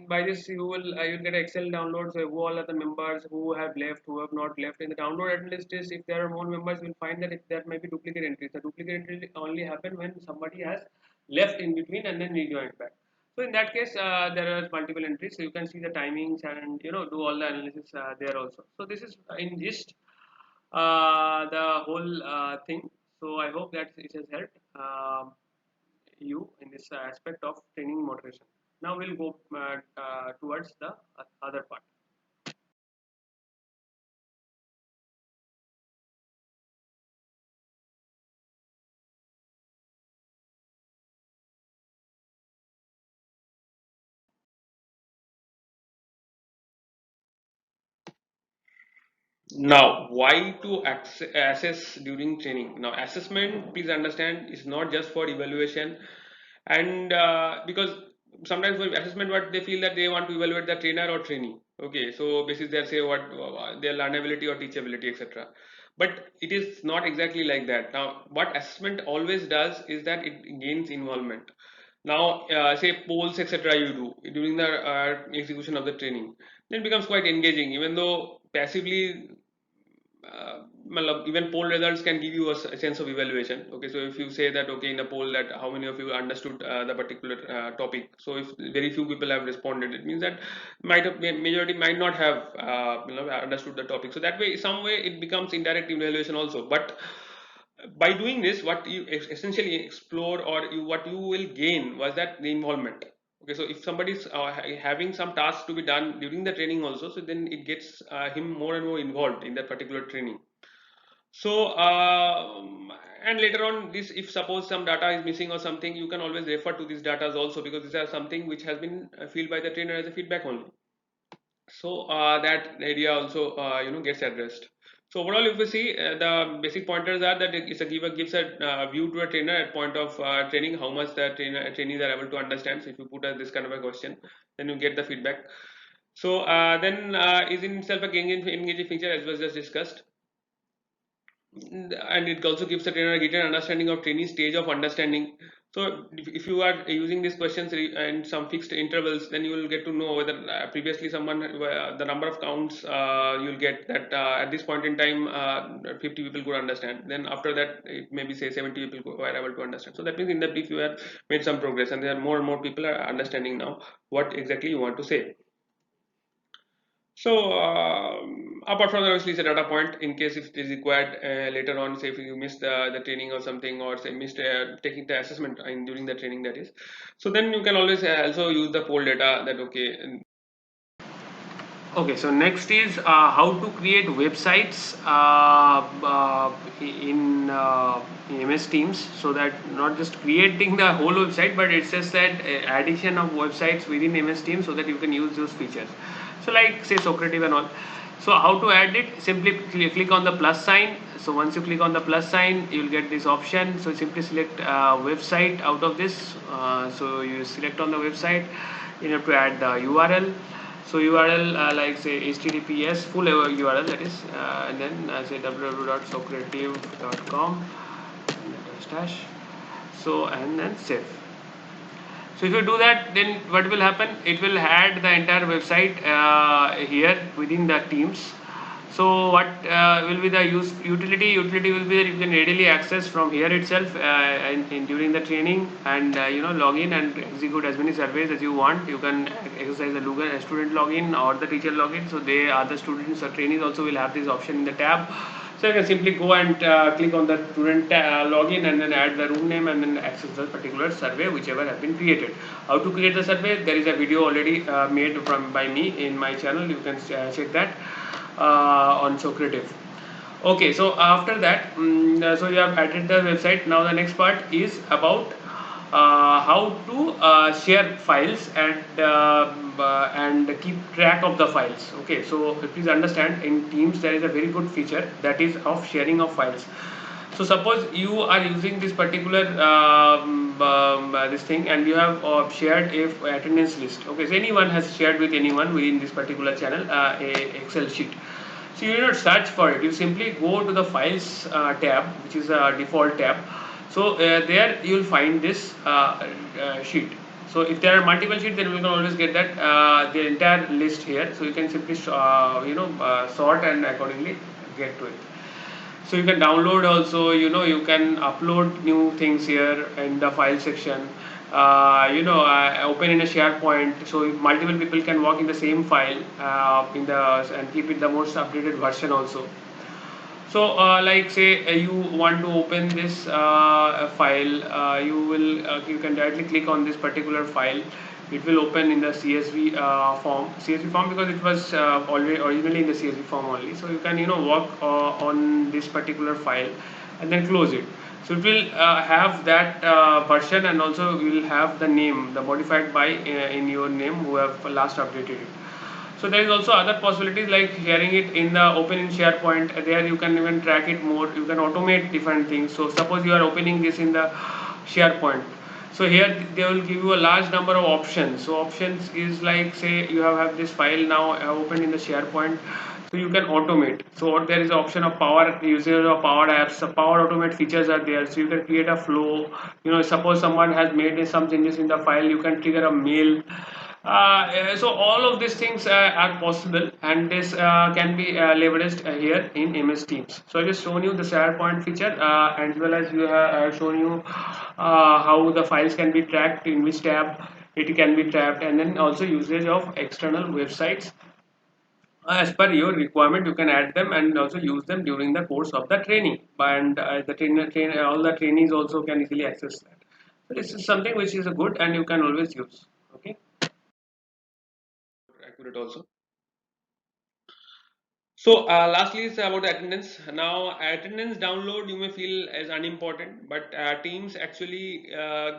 by this you'll get Excel downloads who all are the members who have left, who have not left. In the download attendance list, if there are more members, you'll find that if there may be duplicate entries. The duplicate entry only happen when somebody has left in between and then rejoined back. So in that case, there are multiple entries, so you can see the timings and do all the analysis there also. So this is in gist the whole thing. So I hope that it has helped. You in this aspect of training moderation. Now we'll go towards the other part. Now, why to assess during training? Now, assessment, please understand, is not just for evaluation, and because sometimes for assessment, what they feel that they want to evaluate the trainer or trainee. Okay, so basis they say what their learnability or teachability, etc. But it is not exactly like that. Now, what assessment always does is that it gains involvement. Now, say polls, etc. you do during the execution of the training, then it becomes quite engaging, even though passively even poll results can give you a sense of evaluation. Okay, so if you say that, okay, in a poll that how many of you understood the particular topic, so if very few people have responded, it means that majority might not have understood the topic. So that way, some way, it becomes indirect evaluation also. But by doing this, what you essentially explore, or what you will gain, was that the involvement. Okay, so if somebody is having some tasks to be done during the training also, so then it gets him more and more involved in that particular training. So and later on, this, if suppose some data is missing or something, you can always refer to these data also, because these are something which has been filled by the trainer as a feedback only. So that area also gets addressed. So overall, if we see, the basic pointers are that it's a gives a view to a trainer at point of training, how much the trainees are able to understand. So if you put this kind of a question, then you get the feedback. So then is in itself a engaging feature, as was just discussed. And it also gives the trainer a greater understanding of trainee stage of understanding. So if you are using these questions and some fixed intervals, then you will get to know whether previously someone the number of counts you'll get that at this point in time 50 people could understand, then after that it maybe say 70 people were able to understand. So that means in the brief you have made some progress, and there are more and more people are understanding now what exactly you want to say. So apart from obviously it's a data point in case if it is required later on, say if you missed the training or something, or say missed taking the assessment during the training, that is. So then you can always also use the poll data, that okay. Okay, so next is how to create websites in MS Teams, so that not just creating the whole website, but it's just that addition of websites within MS Teams so that you can use those features. So like say Socrative and all. So how to add it? Simply click on the plus sign. So once you click on the plus sign, you'll get this option. So simply select website out of this. So you select on the website. You have to add the URL. So URL like say HTTPS full URL, that is, and then say www.socrative.com dash. So and then save. So if you do that, then what will happen? It will add the entire website here within the Teams. So what will be the utility? Utility will be that you can readily access from here itself during the training, and log in and execute as many surveys as you want. You can exercise the student login or the teacher login. So they other students or trainees also will have this option in the tab. So you can simply go and click on the student login and then add the room name and then access the particular survey whichever has been created. How to create the survey? There is a video already made by me in my channel. You can check that on Socrative. Okay, so after that, so you have added the website. Now the next part is about how to share files and keep track of the files. Okay, so please understand, in Teams there is a very good feature, that is of sharing of files. So suppose you are using this particular this thing, and you have shared a attendance list. Okay, so anyone has shared with anyone within this particular channel a Excel sheet. So you need not search for it. You simply go to the files tab, which is a default tab. So there you will find this sheet. So if there are multiple sheets, then we can always get that the entire list here. So you can simply sort and accordingly get to it. So you can download also, you can upload new things here in the file section. Open in a SharePoint, so multiple people can work in the same file and keep it the most updated version also. So like say you want to open this file, you can directly click on this particular file. It will open in the CSV form because it was already originally in the CSV form only. So you can work on this particular file and then close it. So it will have that version, and also we will have the name, the modified by in your name who have last updated it. So there is also other possibilities like sharing it in the open in SharePoint. There you can even track it more. You can automate different things. So suppose you are opening this in the SharePoint. So here they will give you a large number of options. So options is like, say you have this file now opened in the SharePoint. So you can automate. So there is an option of power usage of power apps. So power automate features are there. So you can create a flow. Suppose someone has made some changes in the file, you can trigger a mail. So all of these things are possible, and this can be leveraged here in MS Teams. So I just shown you the SharePoint feature, as well as you have shown you how the files can be tracked, in which tab it can be tracked, and then also usage of external websites. As per your requirement, you can add them and also use them during the course of the training, and all the trainees also can easily access that. So this is something which is a good and you can always use. Okay. Accurate also. So lastly is about the attendance. Now attendance download you may feel as unimportant, but Teams actually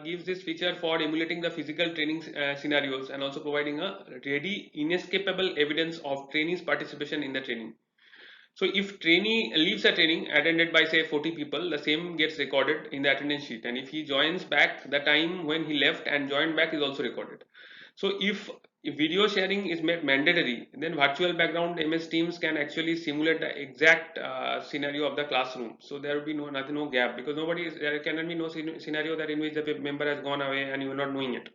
gives this feature for emulating the physical training scenarios and also providing a ready inescapable evidence of trainees participation in the training. So if trainee leaves a training attended by say 40 people, the same gets recorded in the attendance sheet, and if he joins back, the time when he left and joined back is also recorded. So if video sharing is made mandatory, then virtual background MS Teams can actually simulate the exact scenario of the classroom. So there will be no gap, because there cannot be no scenario that in which the member has gone away and you are not knowing it.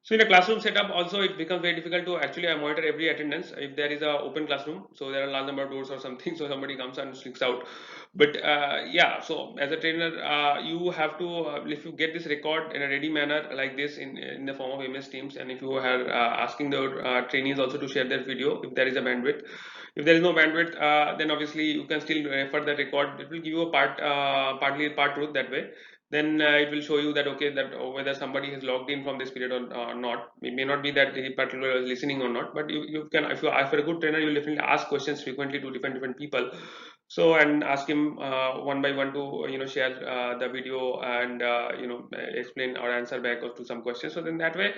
So in a classroom setup also it becomes very difficult to actually monitor every attendance if there is a open classroom. So there are a large number of doors or something, so somebody comes and sneaks out. But yeah, so as a trainer, you have to if you get this record in a ready manner like this in the form of MS Teams, and if you are asking the trainees also to share their video if there is a bandwidth. If there is no bandwidth, then obviously you can still refer the record. It will give you a partly part truth that way. Then it will show you that okay, that whether somebody has logged in from this period or not. It may not be that he particularly is listening or not, but you can, if you're a good trainer, you will definitely ask questions frequently to different people. So and ask him one by one to share the video and explain or answer back to some questions. So then that way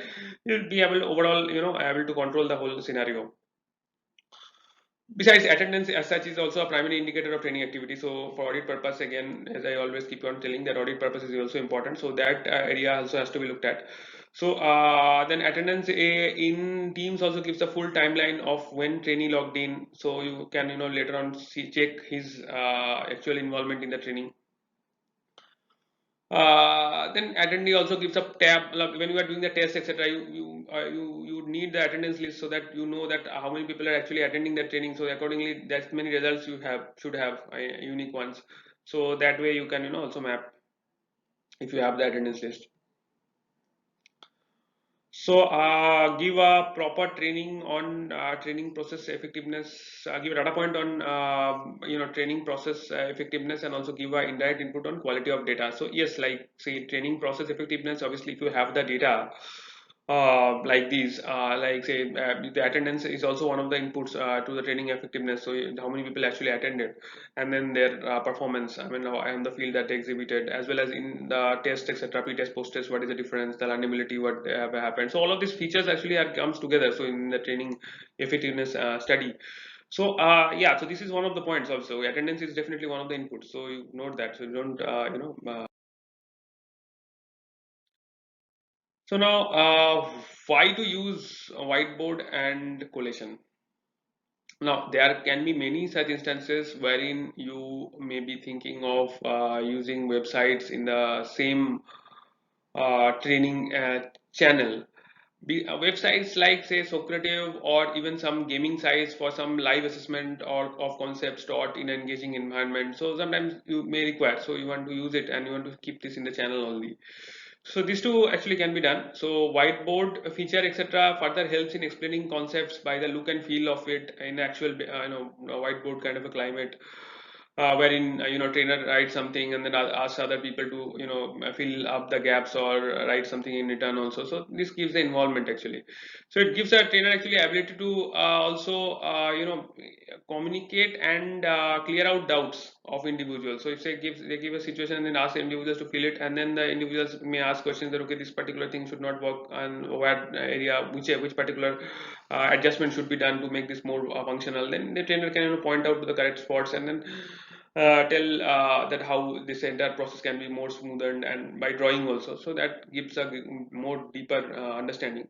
you'll be able overall able to control the whole scenario. Besides, attendance as such is also a primary indicator of training activity. So for audit purpose, again, as I always keep on telling, that audit purpose is also important. So that area also has to be looked at. So then attendance in Teams also gives a full timeline of when trainee logged in. So you can later on check his actual involvement in the training. Then attendee also gives a tab, like when you are doing the test, etc. You need the attendance list so that you know that how many people are actually attending the training. So accordingly, that many results you have should have unique ones. So that way you can also map if you have the attendance list. So give a proper training on training process effectiveness. Give a data point on training process effectiveness, and also give a indirect input on quality of data. So yes, like say training process effectiveness. Obviously, if you have the data like these, like say the attendance is also one of the inputs to the training effectiveness. So how many people actually attended, and then their performance. I mean, in the field that they exhibited, as well as in the test, etc. Pre-test, post-test, what is the difference, the learnability, what have happened. So all of these features actually comes together. So in the training effectiveness study. So yeah, so this is one of the points also. Attendance is definitely one of the inputs. So you note that. So you don't so now why to use a whiteboard and collation? Now, there can be many such instances wherein you may be thinking of using websites in the same training channel. Websites like, say, Socrative, or even some gaming sites for some live assessment or of concepts taught in an engaging environment. So sometimes you may require, so you want to use it and you want to keep this in the channel only. So these two actually can be done. So whiteboard feature, etc., further helps in explaining concepts by the look and feel of it in actual whiteboard kind of a climate, wherein trainer writes something and then asks other people to fill up the gaps or write something in return also. So this gives the involvement actually. So it gives a trainer actually ability to also communicate and clear out doubts of individuals. So if they give a situation and then ask the individuals to fill it, and then the individuals may ask questions that, okay, this particular thing should not work, and what area, which particular adjustment should be done to make this more functional. Then the trainer can point out to the correct spots, and then tell that how this entire process can be more smoother, and by drawing also. So that gives a more deeper understanding.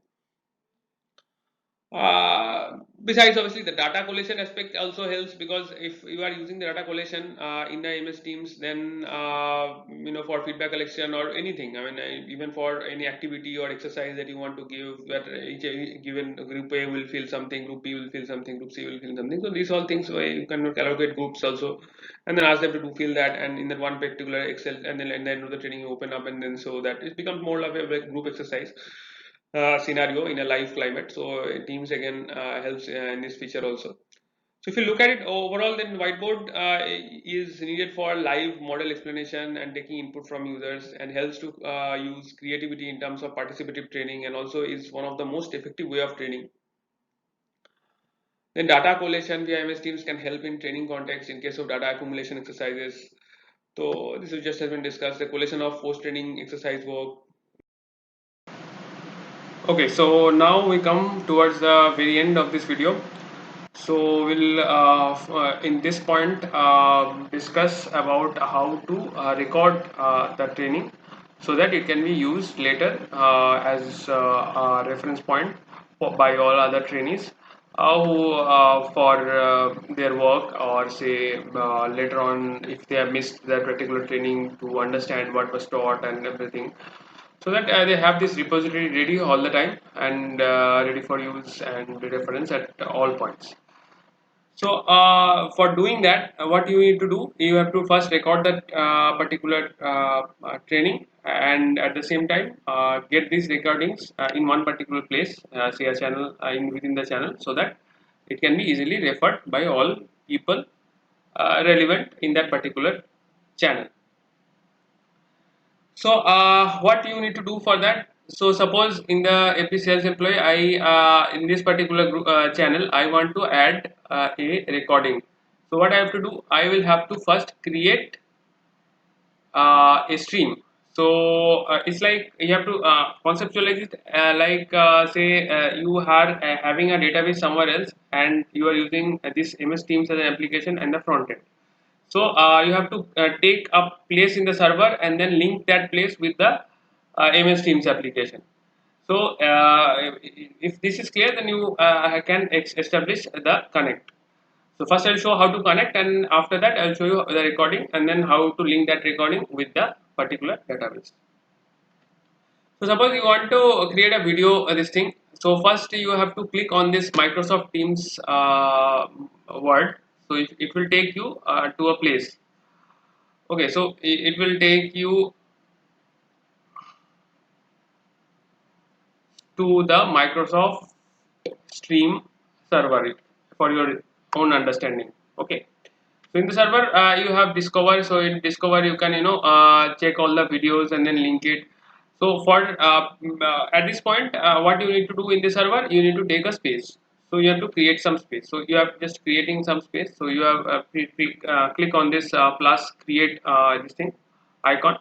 Besides, obviously, the data collation aspect also helps, because if you are using the data collation in the MS Teams, then for feedback collection or anything, I mean, even for any activity or exercise that you want to give, that each given group A will feel something, group B will feel something, group C will feel something. So these all things where you can allocate groups also, and then ask them to do feel that, and in that one particular Excel, and then at the end of the training you open up, and then so that it becomes more of a group exercise scenario in a live climate. So Teams again helps in this feature also. So if you look at it overall, then whiteboard is needed for live model explanation and taking input from users, and helps to use creativity in terms of participative training, and also is one of the most effective way of training. Then data collation via MS Teams can help in training context in case of data accumulation exercises. So this is just has been discussed. The collation of post-training exercise work. Okay, so now we come towards the very end of this video. So we'll in this point discuss about how to record the training, so that it can be used later as a reference point by all other trainees who for their work, or say later on if they have missed that particular training, to understand what was taught and everything, so that they have this repository ready all the time, and ready for use and reference at all points. So for doing that, what you need to do, you have to first record that particular training, and at the same time get these recordings in one particular place, say a channel in within the channel, so that it can be easily referred by all people relevant in that particular channel. So what you need to do for that? So suppose in the AP sales employee, I in this particular group, channel, I want to add a recording. So what I have to do? I will have to first create a stream. So it's like you have to conceptualize it like say you are having a database somewhere else, and you are using this MS Teams as an application and the front end. So you have to take a place in the server, and then link that place with the MS Teams application. So if this is clear, then you can establish the connect. So first I'll show how to connect, and after that I'll show you the recording, and then how to link that recording with the particular database. So suppose you want to create a video this thing. So first you have to click on this Microsoft Teams word. So it will take you to a place. Okay, so it will take you to the Microsoft Stream server for your own understanding. Okay. So in the server you have Discover. So in Discover you can check all the videos and then link it. So for at this point what you need to do in the server, you need to take a space. So you have to create some space. So you have just creating some space. So you have click on this plus create this thing icon,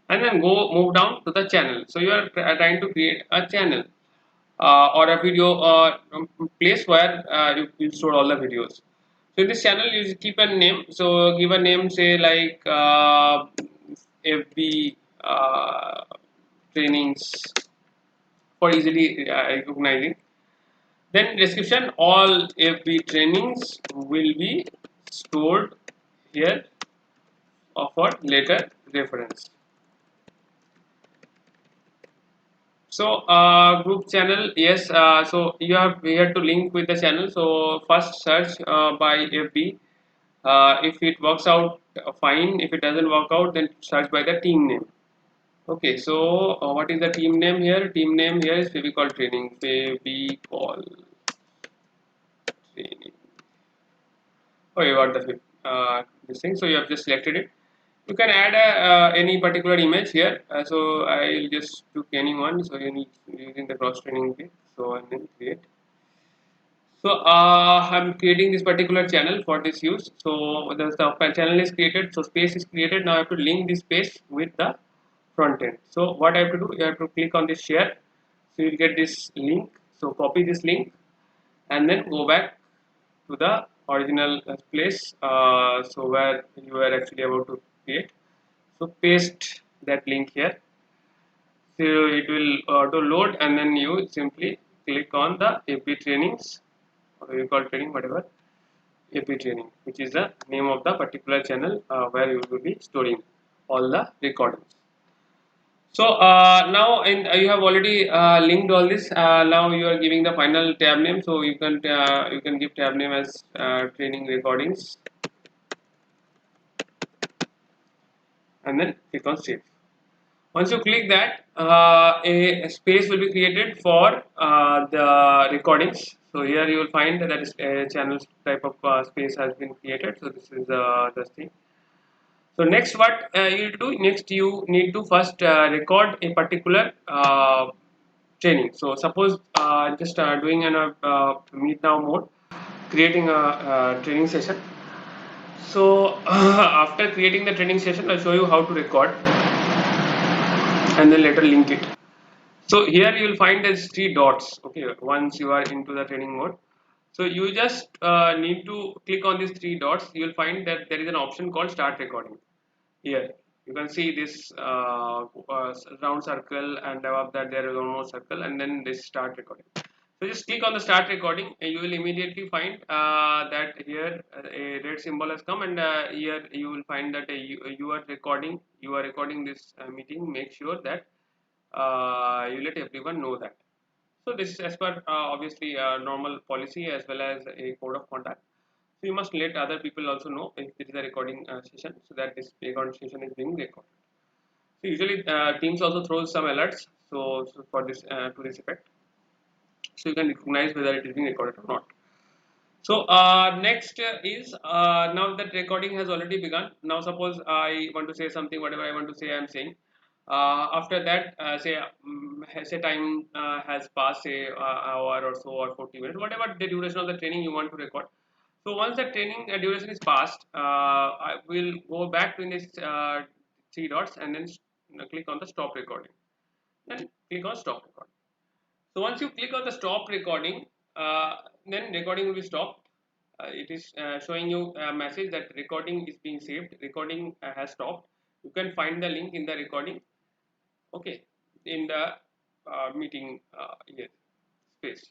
and then go move down to the channel. So you are trying to create a channel or a video place where you store all the videos. So in this channel you keep a name. So give a name, say like FB trainings for easily recognizing. Then description, all FB trainings will be stored here for later reference. So group channel, yes. So you have we have to link with the channel. So first search by FB. If it works out, fine. If it doesn't work out, then search by the team name. Okay. So what is the team name here? Team name here is Fevicol Training. Fevicol Training. Oh, you got the this thing. So you have just selected it. You can add any particular image here. So I'll just took anyone. So you need using the cross training bit. So and then create. So I'm creating this particular channel for this use. So the channel is created. So space is created. Now I have to link this space with the front end. So what I have to do, you have to click on this share. So you'll get this link. So copy this link and then go back to the original place. So where you were actually about to create. So paste that link here. So it will auto load and then you simply click on the AP trainings, or you call training whatever, AP training, which is the name of the particular channel where you will be storing all the recordings. So you have already linked all this. Now you are giving the final tab name. So you can give tab name as training recordings and then click on save. Once you click that, a space will be created for the recordings. So here you will find that is a channel type of space has been created. So this is the thing. So next, what you do next, you need to first record a particular training. So suppose just doing an meet now mode, creating a training session. So after creating the training session, I'll show you how to record and then later link it. So here you will find there's three dots. Okay, once you are into the training mode, so you just need to click on these three dots. You will find that there is an option called start recording. Here you can see this round circle, and above that there is one more circle, and then this start recording. So just click on the start recording, and you will immediately find that here a red symbol has come, and here you will find that you are recording. You are recording this meeting. Make sure that you let everyone know that. So this is as per obviously normal policy as well as a code of conduct. So you must let other people also know if it is a recording session, so that this recording session is being recorded. So usually Teams also throws some alerts. So for this to this effect, so you can recognize whether it is being recorded or not. So next is now that recording has already begun. Now suppose I want to say something, whatever I want to say, I am saying. After that, say time has passed, say hour or so or 40 minutes, whatever the duration of the training you want to record. So once the training duration is passed, I will go back to this three dots and then click on the stop recording. Then click on stop recording. So once you click on the stop recording, then recording will be stopped. It is showing you a message that recording is being saved. Recording has stopped. You can find the link in the recording. Okay, in the meeting here space.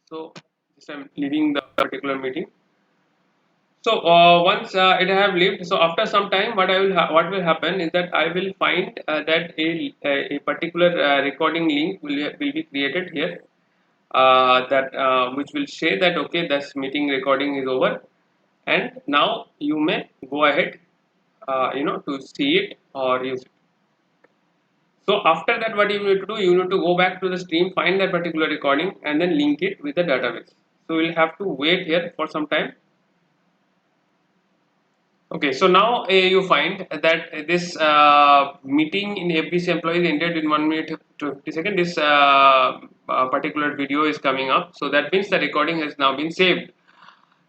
So just I'm leaving the particular meeting. So once it have lived, so after some time, what will happen is that I will find that a particular recording link will be created here, that which will say that okay, this meeting recording is over, and now you may go ahead, to see it or use it. So after that, what you need to do, you need to go back to the stream, find that particular recording, and then link it with the database. So we'll have to wait here for some time. Okay, so now you find that this meeting in FBC employees ended in 1 minute to 50 seconds. This particular video is coming up. So that means the recording has now been saved.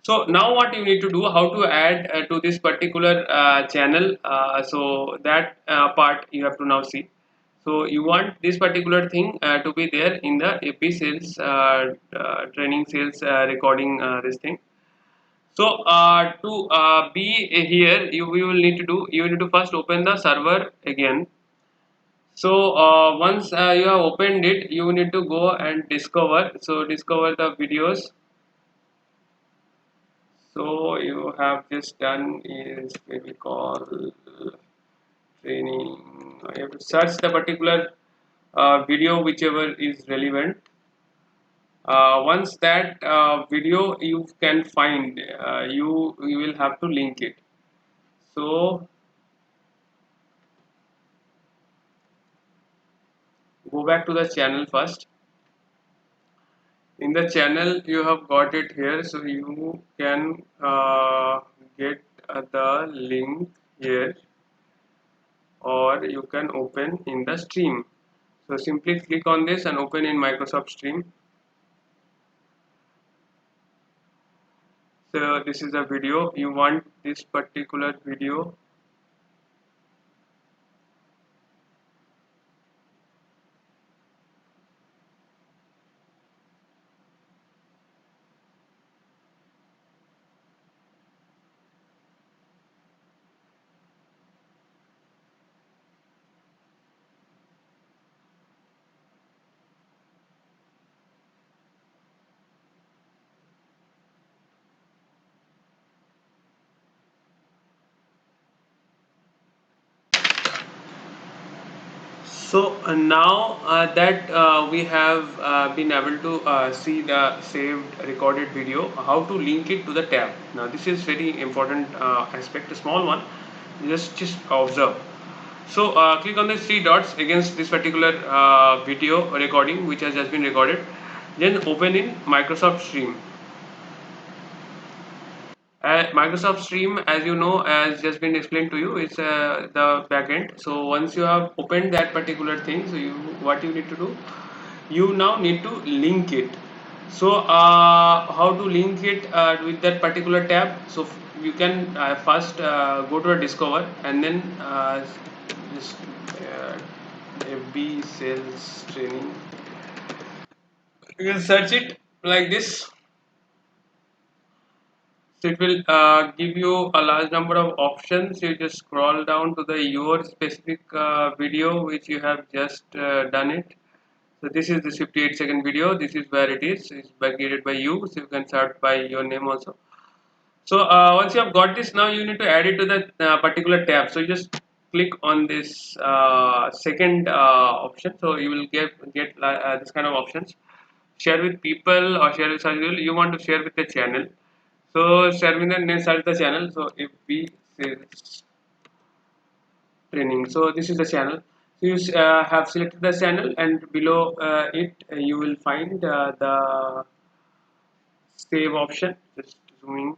So now what you need to do, how to add to this particular channel. So that part you have to now see. So you want this particular thing to be there in the FB sales training sales recording this thing. So to be here, we will need to do. You need to first open the server again. So once you have opened it, you need to go and discover. So discover the videos. So you have just done is maybe call training. You have to search the particular video whichever is relevant. Once that video you can find, you will have to link it. So go back to the channel first. In the channel you have got it here, so you can get the link here, or you can open in the stream. So simply click on this and open in Microsoft Stream. So this is a video. You want this particular video. So now that we have been able to see the saved recorded video, how to link it to the tab. Now this is very important aspect, a small one. Just observe. So click on the three dots against this particular video recording which has just been recorded. Then open in Microsoft Stream. Microsoft Stream, as you know, has just been explained to you, is the backend. So once you have opened that particular thing, so what you need to do, you now need to link it. So how to link it with that particular tab? So you can first go to a discover, and then just FB sales training. You can search it like this. So it will give you a large number of options. You just scroll down to the your specific video which you have just done it. So this is the 58-second video. This is where it is. It's created by you, so you can search by your name also. So once you have got this, now you need to add it to the particular tab. So you just click on this second option. So you will get this kind of options. Share with people or share with someone. You want to share with the channel. So share with the name, search the channel. So if we say training, so this is the channel. So you have selected the channel, and below it you will find the save option. Just zooming.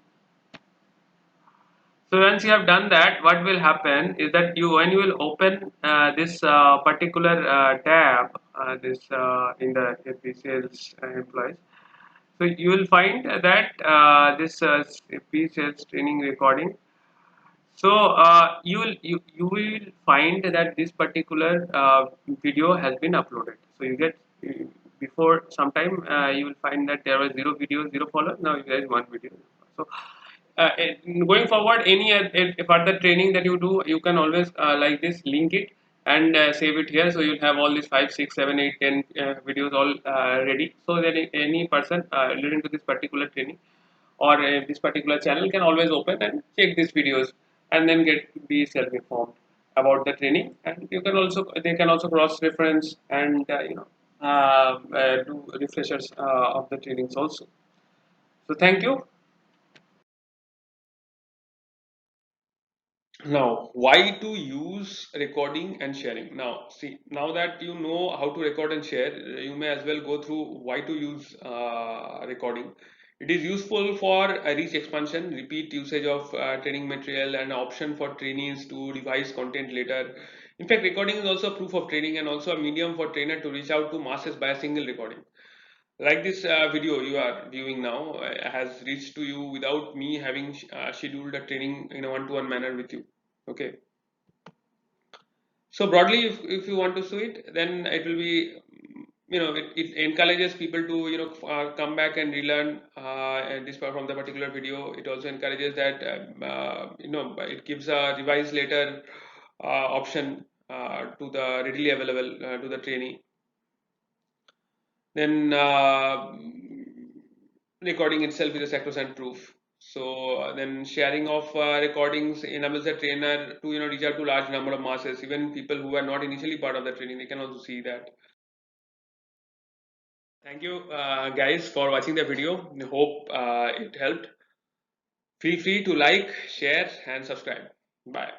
So once you have done that, what will happen is that when you will open this particular tab, this in the FB sales employees, so you will find that this FB sales training recording. So you will find that this particular video has been uploaded. So you get before some time you will find that there was zero video, zero follow. Now there is one video. So going forward, any further training that you do, you can always like this link it and save it here. So you'll have all these 5, 6, 7, 8, 10 videos all ready. So that any person relating to this particular training or this particular channel can always open and check these videos and then be self-informed about the training. And you can also they can also cross reference and do refreshers of the trainings also. So thank you. Now, why to use recording and sharing? Now, see, now that you know how to record and share, you may as well go through why to use recording. It is useful for reach expansion, repeat usage of training material, and option for trainees to revise content later. In fact, recording is also proof of training and also a medium for trainer to reach out to masses by a single recording. Like this video you are viewing now has reached to you without me having scheduled a training in a one-to-one manner with you. Okay, so broadly, if you want to see it, then it will be, it encourages people to, come back and relearn and this from the particular video. It also encourages that, it gives a revise later option to the readily available to the trainee. Then recording itself is a sacrosanct proof. So then sharing of recordings enables the trainer to reach out to large number of masses, even people who are not initially part of the training. They can also see that. Thank you guys for watching the video. I hope it helped. Feel free to like, share, and subscribe. Bye.